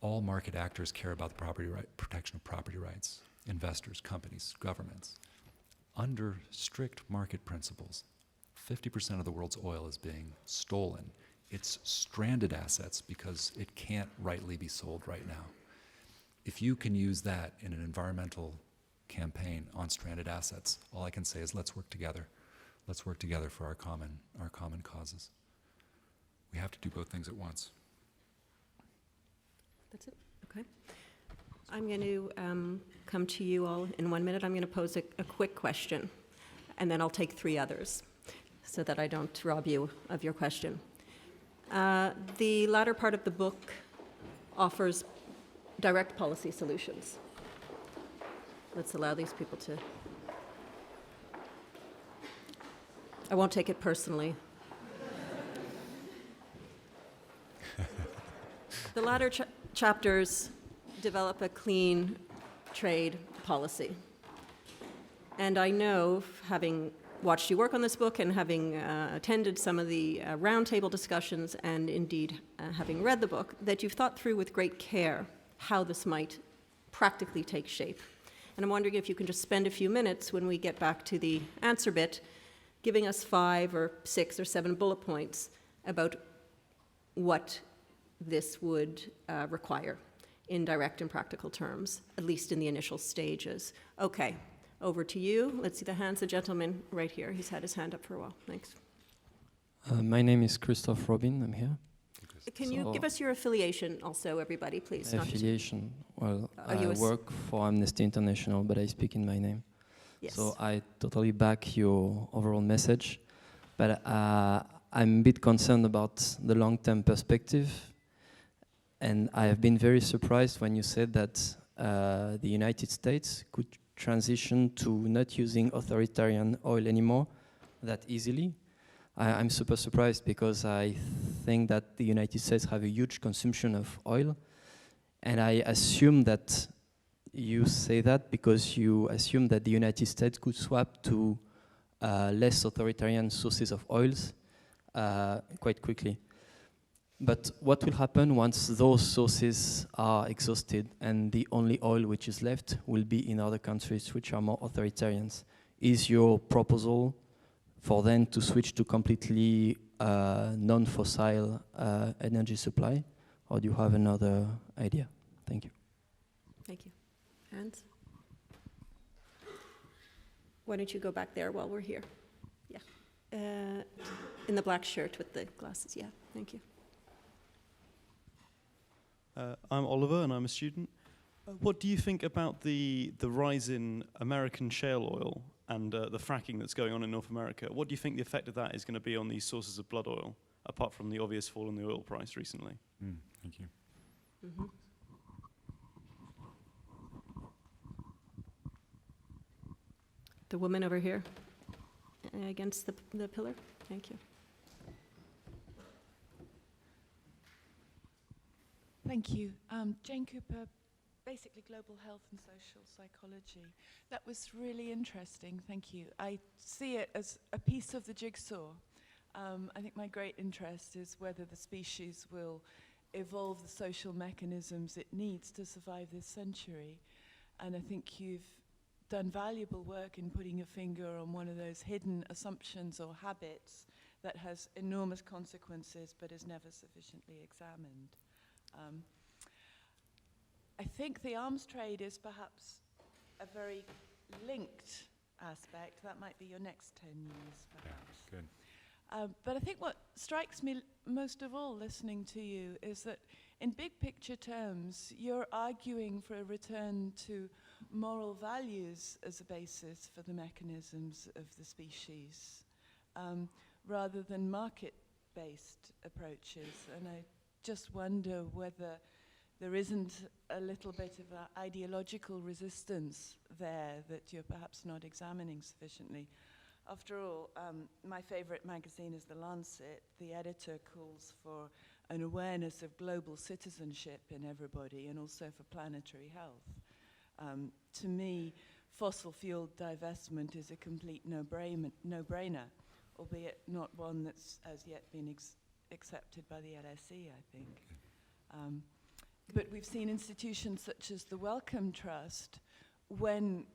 B: All market actors care about the protection of property rights, investors, companies, governments. Under strict market principles, 50% of the world's oil is being stolen. It's stranded assets because it can't rightly be sold right now. If you can use that in an environmental campaign on stranded assets, all I can say is let's work together. Let's work together for our common causes. We have to do both things at once.
A: That's it? Okay. I'm going to come to you all in 1 minute. I'm going to pose a quick question, and then I'll take 3 others so that I don't rob you of your question. The latter part of the book offers direct policy solutions. Let's allow these people to... I won't take it personally. The latter chapters develop a clean trade policy. And I know, having watched you work on this book and having attended some of the roundtable discussions and indeed having read the book, that you've thought through with great care how this might practically take shape. And I'm wondering if you can just spend a few minutes when we get back to the answer bit giving us 5 or 6 or 7 bullet points about what this would require in direct and practical terms, at least in the initial stages. Okay, over to you. Let's see the hands. The gentleman right here. He's had his hand up for a while. Thanks.
J: My name is Christophe Robin. I'm here.
A: Can you give us your affiliation also, everybody, please?
J: My affiliation, well, I
A: US.
J: work for Amnesty International, but I speak in my name.
A: Yes.
J: So I totally back your overall message, but I'm a bit concerned about the long-term perspective, and I have been very surprised when you said that the United States could transition to not using authoritarian oil anymore that easily. I'm super surprised because I think that the United States have a huge consumption of oil, and I assume that you say that because you assume that the United States could swap to less authoritarian sources of oils quite quickly. But what will happen once those sources are exhausted and the only oil which is left will be in other countries which are more authoritarians? Is your proposal for them to switch to completely non-fossil energy supply, or do you have another idea? Thank you.
A: Thank you. Hands? Why don't you go back there while we're here? Yeah. In the black shirt with the glasses. Yeah, thank you.
K: I'm Oliver, and I'm a student. What do you think about the rise in American shale oil and the fracking that's going on in North America? What do you think the effect of that is going to be on these sources of blood oil, apart from the obvious fall in the oil price recently?
B: Thank you.
A: Mm-hmm. The woman over here against the pillar. Thank you.
L: Thank you. Jane Cooper, basically global health and social psychology. That was really interesting, thank you. I see it as a piece of the jigsaw. I think my great interest is whether the species will evolve the social mechanisms it needs to survive this century. And I think you've done valuable work in putting your finger on one of those hidden assumptions or habits that has enormous consequences but is never sufficiently examined. I think the arms trade is perhaps a very linked aspect. That might be your next 10 years, perhaps.
B: Yeah, good.
L: But I think what strikes me most of all listening to you is that in big picture terms, you're arguing for a return to moral values as a basis for the mechanisms of the species, rather than market-based approaches. And I just wonder whether there isn't a little bit of an ideological resistance there that you're perhaps not examining sufficiently. After all, my favorite magazine is The Lancet. The editor calls for an awareness of global citizenship in everybody and also for planetary health. To me, fossil fuel divestment is a complete no-brainer, albeit not one that's as yet been accepted by the LSE, I think. But we've seen institutions such as the Wellcome Trust, when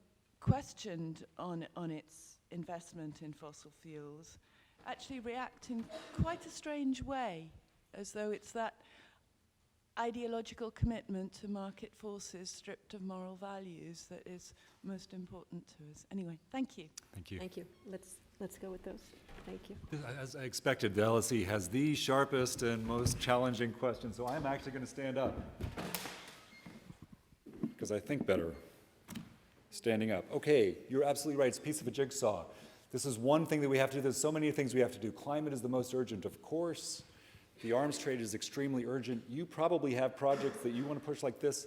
L: questioned on its investment in fossil fuels, actually react in quite a strange way, as though it's that ideological commitment to market forces stripped of moral values that is most important to us. Anyway, thank you.
B: Thank you.
A: Thank you. Let's go with those. Thank you.
B: As I expected, the LSE has the sharpest and most challenging questions, so I'm actually going to stand up because I think better standing up. Okay, you're absolutely right. It's a piece of a jigsaw. This is one thing that we have to do. There's so many things we have to do. Climate is the most urgent, of course. The arms trade is extremely urgent. You probably have projects that you want to push like this.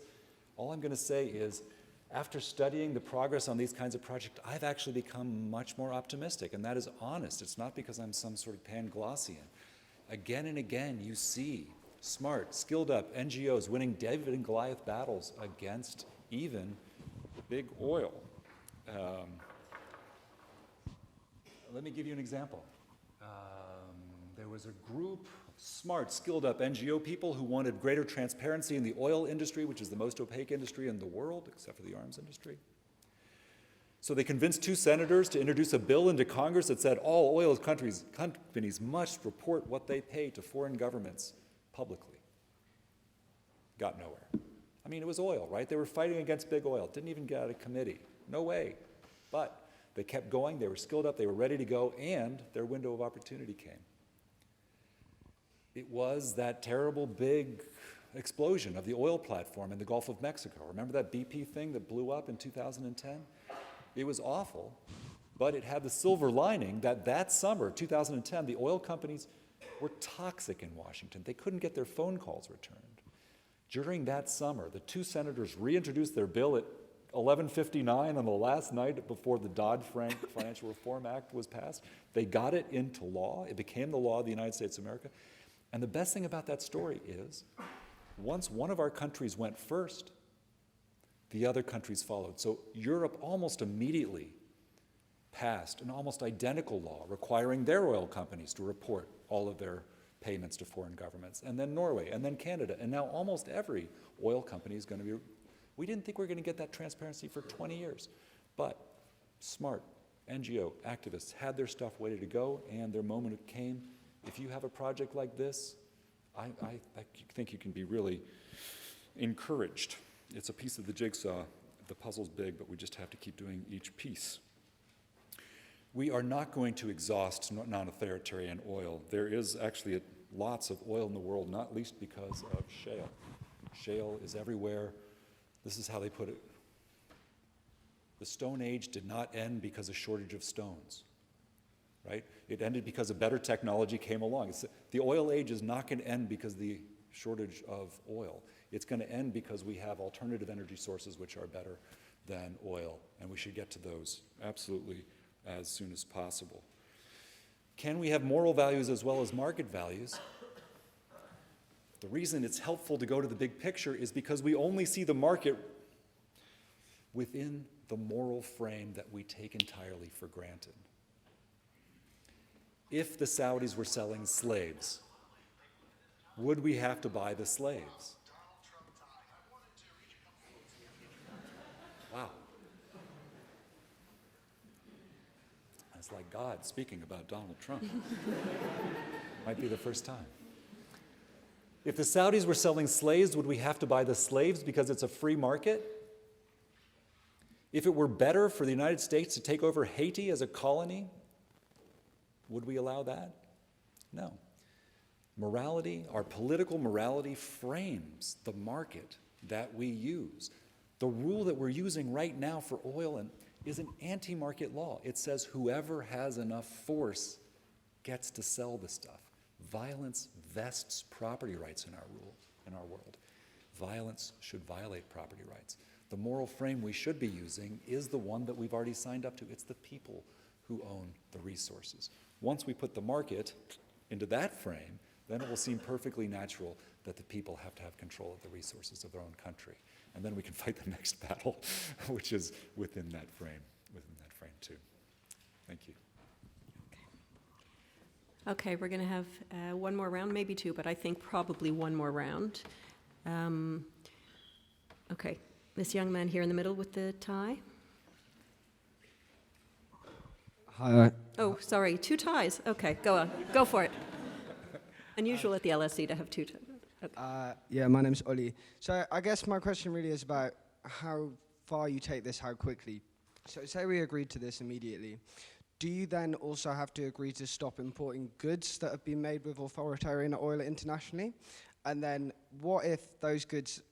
B: All I'm going to say is, after studying the progress on these kinds of projects, I've actually become much more optimistic, and that is honest. It's not because I'm some sort of Panglossian. Again and again, you see smart, skilled up NGOs winning David and Goliath battles against even big oil. Let me give you an example. There was a group of smart, skilled up NGO people who wanted greater transparency in the oil industry, which is the most opaque industry in the world, except for the arms industry. So they convinced 2 senators to introduce a bill into Congress that said all oil companies must report what they pay to foreign governments publicly. Got nowhere. I mean, it was oil, right? They were fighting against big oil. Didn't even get out of committee. No way. But they kept going. They were skilled up. They were ready to go. And their window of opportunity came. It was that terrible big explosion of the oil platform in the Gulf of Mexico. Remember that BP thing that blew up in 2010? It was awful, but it had the silver lining that summer, 2010, the oil companies were toxic in Washington. They couldn't get their phone calls returned. During that summer, the 2 senators reintroduced their bill at 11:59 on the last night before the Dodd-Frank Financial Reform Act was passed. They got it into law. It became the law of the United States of America. And the best thing about that story is, once one of our countries went first, the other countries followed. So Europe almost immediately passed an almost identical law requiring their oil companies to report all of their payments to foreign governments, and then Norway, and then Canada, and now almost every oil company is going to be. We didn't think we were going to get that transparency for 20 years, but smart NGO activists had their stuff ready to go, and their moment came. If you have a project like this, I think you can be really encouraged. It's a piece of the jigsaw. The puzzle's big, but we just have to keep doing each piece. We are not going to exhaust non-authoritarian oil. There is actually lots of oil in the world, not least because of shale. Shale is everywhere. This is how they put it. The Stone Age did not end because of shortage of stones, right? It ended because a better technology came along. The oil age is not going to end because of the shortage of oil. It's going to end because we have alternative energy sources which are better than oil, and we should get to those absolutely as soon as possible. Can we have moral values as well as market values? The reason it's helpful to go to the big picture is because we only see the market within the moral frame that we take entirely for granted. If the Saudis were selling slaves, would we have to buy the slaves? Wow. It's like God speaking about Donald Trump. Might be the first time. If the Saudis were selling slaves, would we have to buy the slaves because it's a free market? If it were better for the United States to take over Haiti as a colony, would we allow that? No. Morality, our political morality frames the market that we use. The rule that we're using right now for oil is an anti-market law. It says whoever has enough force gets to sell the stuff. Violence vests property rights in our world. Violence should violate property rights. The moral frame we should be using is the one that we've already signed up to. It's the people who own the resources. Once we put the market into that frame, then it will seem perfectly natural that the people have to have control of the resources of their own country. And then we can fight the next battle, which is within that frame too. Thank you.
A: Okay, we're going to have one more round, maybe 2, but I think probably one more round. Okay, this young man here in the middle with the tie.
M: Hi.
A: Oh, sorry, 2 ties. Okay, go on, go for it. Unusual at the LSE to have 2 ties. Okay.
M: Yeah, my name's Ollie. So I guess my question really is about how far you take this, how quickly. So say we agreed to this immediately. Do you then also have to agree to stop importing goods that have been made with authoritarian oil internationally? And then what if those goods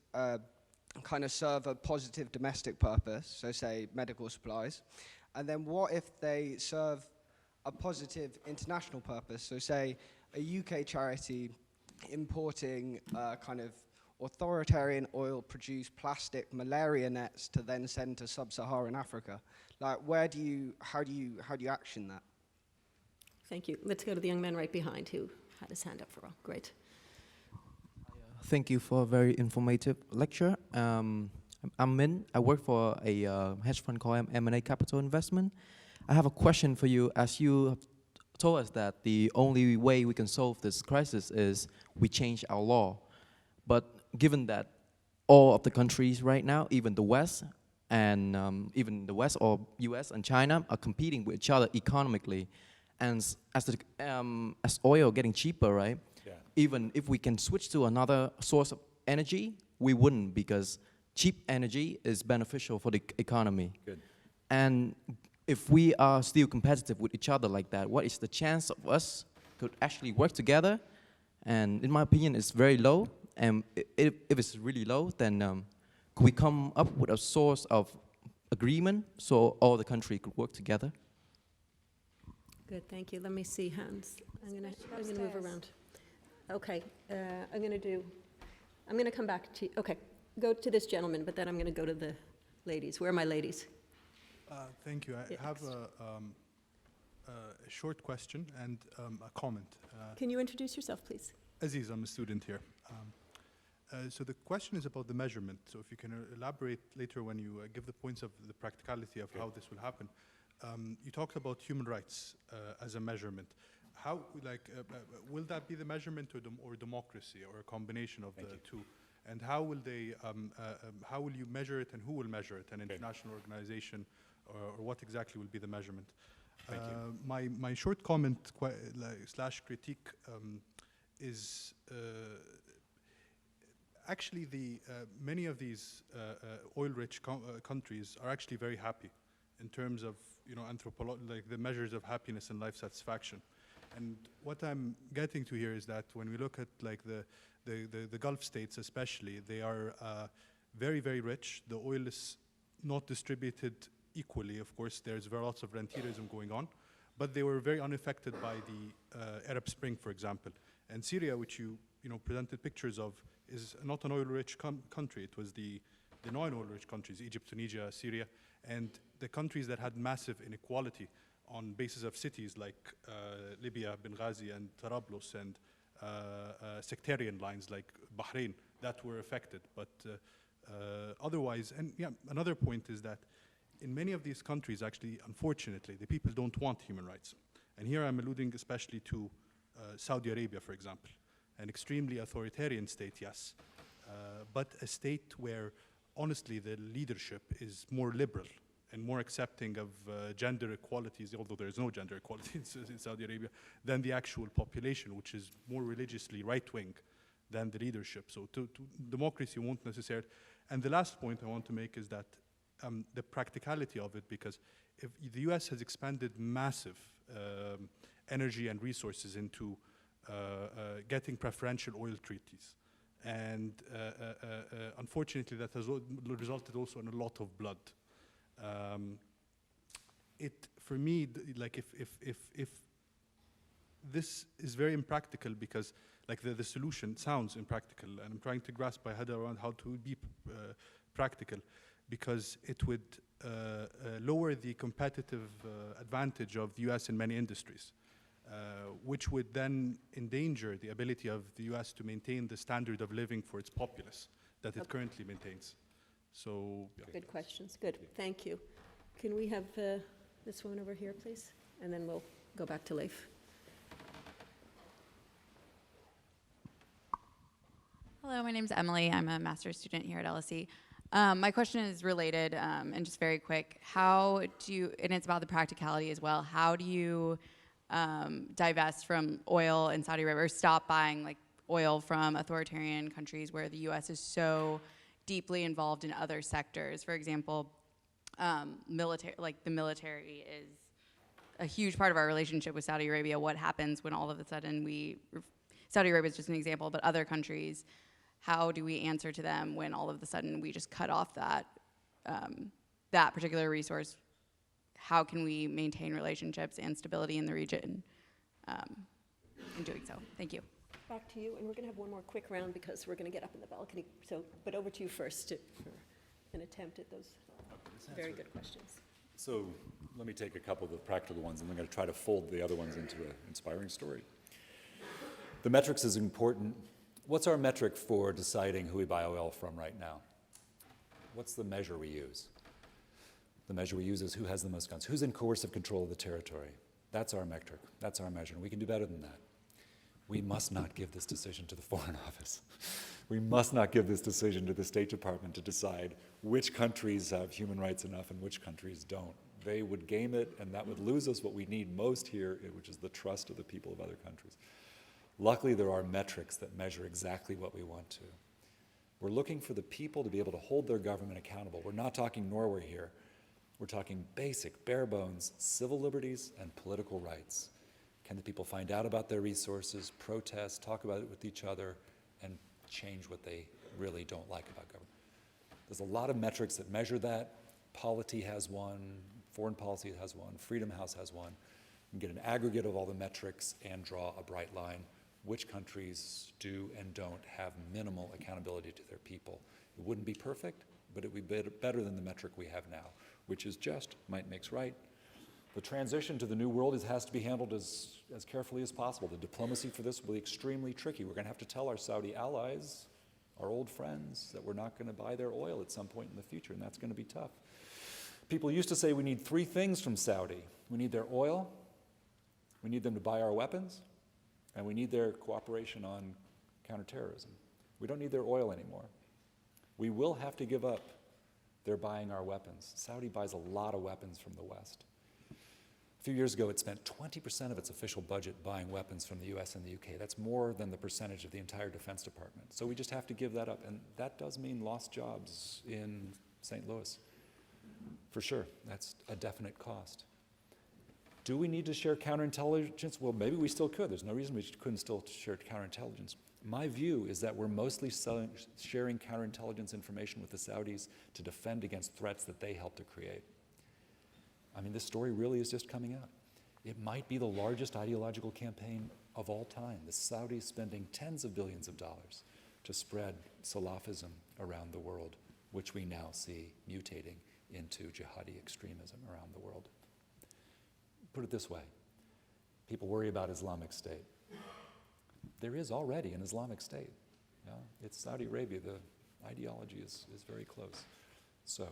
M: kind of serve a positive domestic purpose, so say medical supplies? And then what if they serve a positive international purpose, so say a UK charity importing kind of authoritarian oil-produced plastic malaria nets to then send to sub-Saharan Africa? Like, how do you action that?
A: Thank you. Let's go to the young man right behind who had his hand up for a while. Great.
N: Thank you for a very informative lecture. I'm Min. I work for a hedge fund called M&A Capital Investment. I have a question for you. As you have told us that the only way we can solve this crisis is we change our law. But given that all of the countries right now, even the West and even the West or US and China are competing with each other economically. And as oil getting cheaper, right?
B: Yeah.
N: Even if we can switch to another source of energy, we wouldn't, because cheap energy is beneficial for the economy.
B: Good.
N: And if we are still competitive with each other like that, what is the chance of us could actually work together? And in my opinion, it's very low. And if it's really low, then could we come up with a source of agreement so all the country could work together?
A: Good, thank you. Let me see hands. I'm gonna move around. Okay, I'm gonna come back to, okay, go to this gentleman, but then I'm gonna go to the ladies. Where are my ladies?
O: Thank you. I have a short question and a comment.
A: Can you introduce yourself, please?
O: Aziz, I'm a student here. So the question is about the measurement. So if you can elaborate later when you give the points of the practicality of how this will happen. You talked about human rights as a measurement. How, will that be the measurement or democracy, or a combination of the two? And how will they? How will you measure it, and who will measure it? An international organization, or what exactly will be the measurement?
B: Thank you.
O: My short comment slash critique is actually many of these oil-rich countries are actually very happy in terms of like the measures of happiness and life satisfaction. And what I'm getting to here is that when we look at like the Gulf states especially, they are very, very rich. The oil is not distributed equally. Of course, there's very lots of rentierism going on, but they were very unaffected by the Arab Spring, for example. And Syria, which you presented pictures of, is not an oil-rich country. It was the non-oil-rich countries, Egypt, Tunisia, Syria, and the countries that had massive inequality on basis of cities like Libya, Benghazi, and Trablus, and sectarian lines like Bahrain that were affected. But otherwise, and yeah, another point is that in many of these countries, actually, unfortunately, the people don't want human rights. And here I'm alluding especially to Saudi Arabia, for example, an extremely authoritarian state, yes, but a state where, honestly, the leadership is more liberal and more accepting of gender equalities, although there is no gender equality in Saudi Arabia, than the actual population, which is more religiously right-wing than the leadership. So to democracy won't necessarily. And the last point I want to make is that the practicality of it, because if the US has expanded massive energy and resources into getting preferential oil treaties. And unfortunately, that has resulted also in a lot of blood. For me, like if this is very impractical, because like the solution sounds impractical, and I'm trying to grasp my head around how to be practical, because it would lower the competitive advantage of the US in many industries. Which would then endanger the ability of the US to maintain the standard of living for its populace that it currently maintains. So, yeah.
A: Good questions, good, thank you. Can we have this one over here, please? And then we'll go back to Leif.
P: Hello, my name's Emily. I'm a master's student here at LSE. My question is related and just very quick. How do you, and it's about the practicality as well, how do you divest from oil in Saudi Arabia, or stop buying like oil from authoritarian countries where the US is so deeply involved in other sectors? For example, military, like the military is a huge part of our relationship with Saudi Arabia. What happens when all of a sudden Saudi Arabia is just an example, but other countries, how do we answer to them when all of a sudden we just cut off that, that particular resource? How can we maintain relationships and stability in the region in doing so? Thank you.
A: Back to you, and we're going to have one more quick round because we're going to get up in the balcony. So, but over to you first for an attempt at those very good questions.
B: So let me take a couple of the practical ones, and I'm going to try to fold the other ones into an inspiring story. The metrics is important. What's our metric for deciding who we buy oil from right now? What's the measure we use? The measure we use is who has the most guns, who's in coercive control of the territory. That's our metric, that's our measure, and we can do better than that. We must not give this decision to the Foreign Office. We must not give this decision to the State Department to decide which countries have human rights enough and which countries don't. They would game it, and that would lose us what we need most here, which is the trust of the people of other countries. Luckily, there are metrics that measure exactly what we want to. We're looking for the people to be able to hold their government accountable. We're not talking Norway here. We're talking basic, bare bones, civil liberties and political rights. Can the people find out about their resources, protest, talk about it with each other, and change what they really don't like about government? There's a lot of metrics that measure that. Polity has one, foreign policy has one, Freedom House has one. You can get an aggregate of all the metrics and draw a bright line. Which countries do and don't have minimal accountability to their people? It wouldn't be perfect, but it would be better than the metric we have now, which is just might makes right. The transition to the new world has to be handled as carefully as possible. The diplomacy for this will be extremely tricky. We're going to have to tell our Saudi allies, our old friends, that we're not going to buy their oil at some point in the future, and that's going to be tough. People used to say we need three things from Saudi. We need their oil, we need them to buy our weapons, and we need their cooperation on counterterrorism. We don't need their oil anymore. We will have to give up their buying our weapons. Saudi buys a lot of weapons from the West. A few years ago, it spent 20% of its official budget buying weapons from the US and the UK. That's more than the percentage of the entire Defense Department. So we just have to give that up. And that does mean lost jobs in St. Louis. For sure, that's a definite cost. Do we need to share counterintelligence? Well, maybe we still could. There's no reason we couldn't still share counterintelligence. My view is that we're mostly sharing counterintelligence information with the Saudis to defend against threats that they helped to create. I mean, this story really is just coming out. It might be the largest ideological campaign of all time. The Saudis spending tens of billions of dollars to spread Salafism around the world, which we now see mutating into jihadi extremism around the world. Put it this way, people worry about Islamic State. There is already an Islamic State. Yeah? It's Saudi Arabia. The ideology is very close. So,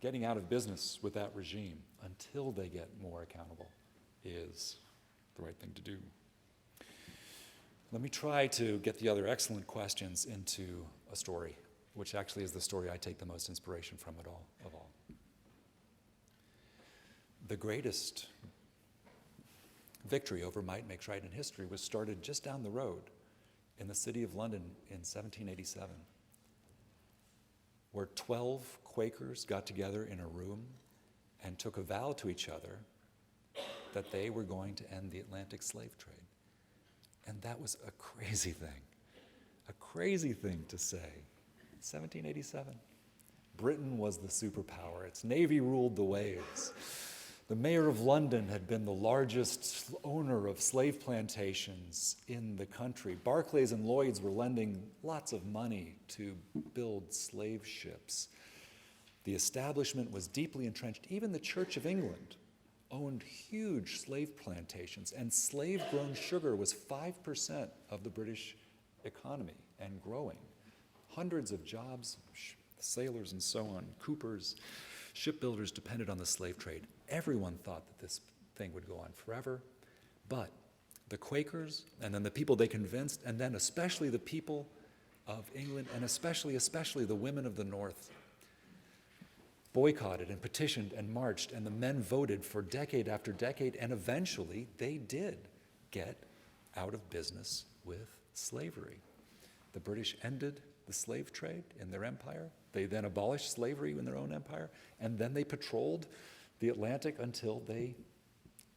B: getting out of business with that regime until they get more accountable is the right thing to do. Let me try to get the other excellent questions into a story, which actually is the story I take the most inspiration from of all. The greatest victory over might makes right in history was started just down the road in the city of London in 1787, where 12 Quakers got together in a room and took a vow to each other that they were going to end the Atlantic slave trade. And that was a crazy thing to say. 1787. Britain was the superpower. Its navy ruled the waves. The mayor of London had been the largest owner of slave plantations in the country. Barclays and Lloyds were lending lots of money to build slave ships. The establishment was deeply entrenched. Even the Church of England owned huge slave plantations, and slave-grown sugar was 5% of the British economy and growing. Hundreds of jobs, sailors and so on, coopers, shipbuilders depended on the slave trade. Everyone thought that this thing would go on forever, but the Quakers, and then the people they convinced, and then especially the people of England, and especially the women of the North, boycotted and petitioned and marched, and the men voted for decade after decade, and eventually they did get out of business with slavery. The British ended the slave trade in their empire. They then abolished slavery in their own empire, and then they patrolled the Atlantic until they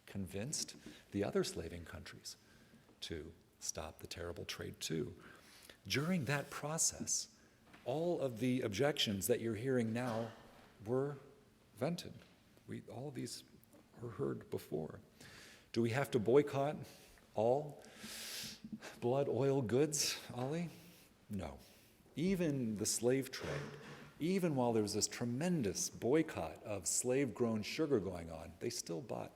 B: convinced the other slaving countries to stop the terrible trade too. During that process, all of the objections that you're hearing now were vented. All of these were heard before. Do we have to boycott all blood oil goods, Ollie? No. Even the slave trade, even while there was this tremendous boycott of slave-grown sugar going on, they still bought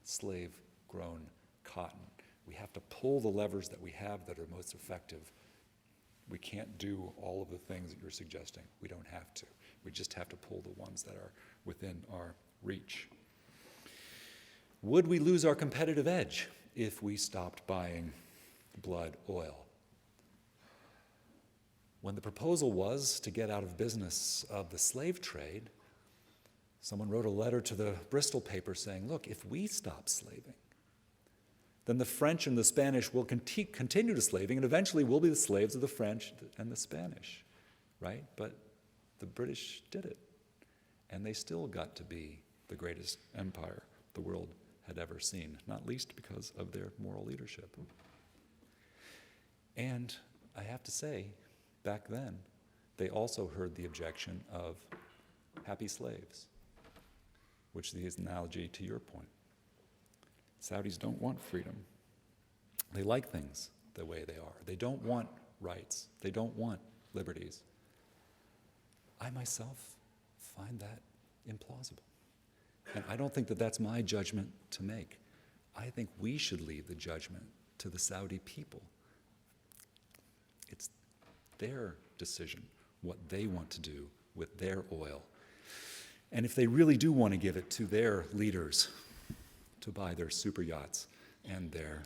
B: slave-grown cotton. We have to pull the levers that we have that are most effective. We can't do all of the things that you're suggesting. We don't have to. We just have to pull the ones that are within our reach. Would we lose our competitive edge if we stopped buying blood oil? When the proposal was to get out of business of the slave trade, someone wrote a letter to the Bristol paper saying, look, if we stop slaving, then the French and the Spanish will continue to slaving, and eventually we'll be the slaves of the French and the Spanish, right? But the British did it, and they still got to be the greatest empire the world had ever seen, not least because of their moral leadership. And I have to say, back then, they also heard the objection of happy slaves, which is the analogy to your point. Saudis don't want freedom. They like things the way they are. They don't want rights. They don't want liberties. I myself find that implausible. And I don't think that that's my judgment to make. I think we should leave the judgment to the Saudi people. It's their decision, what they want to do with their oil. And if they really do want to give it to their leaders to buy their super yachts and their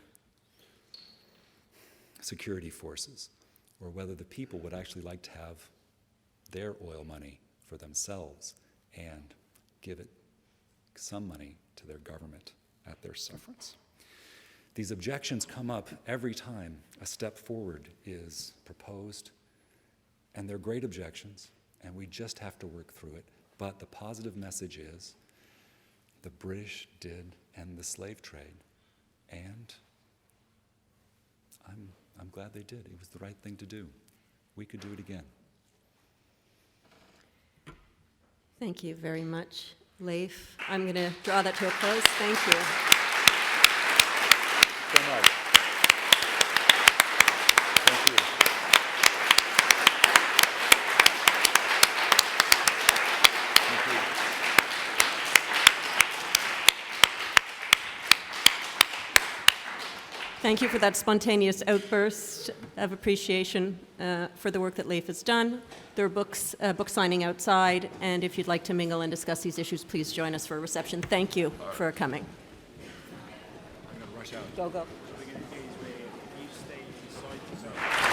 B: security forces, or whether the people would actually like to have their oil money for themselves and give it some money to their government at their sufferance. These objections come up every time a step forward is proposed, and they're great objections, and we just have to work through it. But the positive message is the British did end the slave trade, and I'm glad they did. It was the right thing to do. We could do it again.
A: Thank you very much, Leif. I'm going to draw that to a close. Thank you.
B: So much. Thank you. Thank you.
A: Thank you for that spontaneous outburst of appreciation for the work that Leif has done. There are book signing outside, and if you'd like to mingle and discuss these issues, please join us for a reception. Thank you for coming.
B: I'm going to rush out.
A: Go, go.
H: So we're going to do is you stay inside yourself.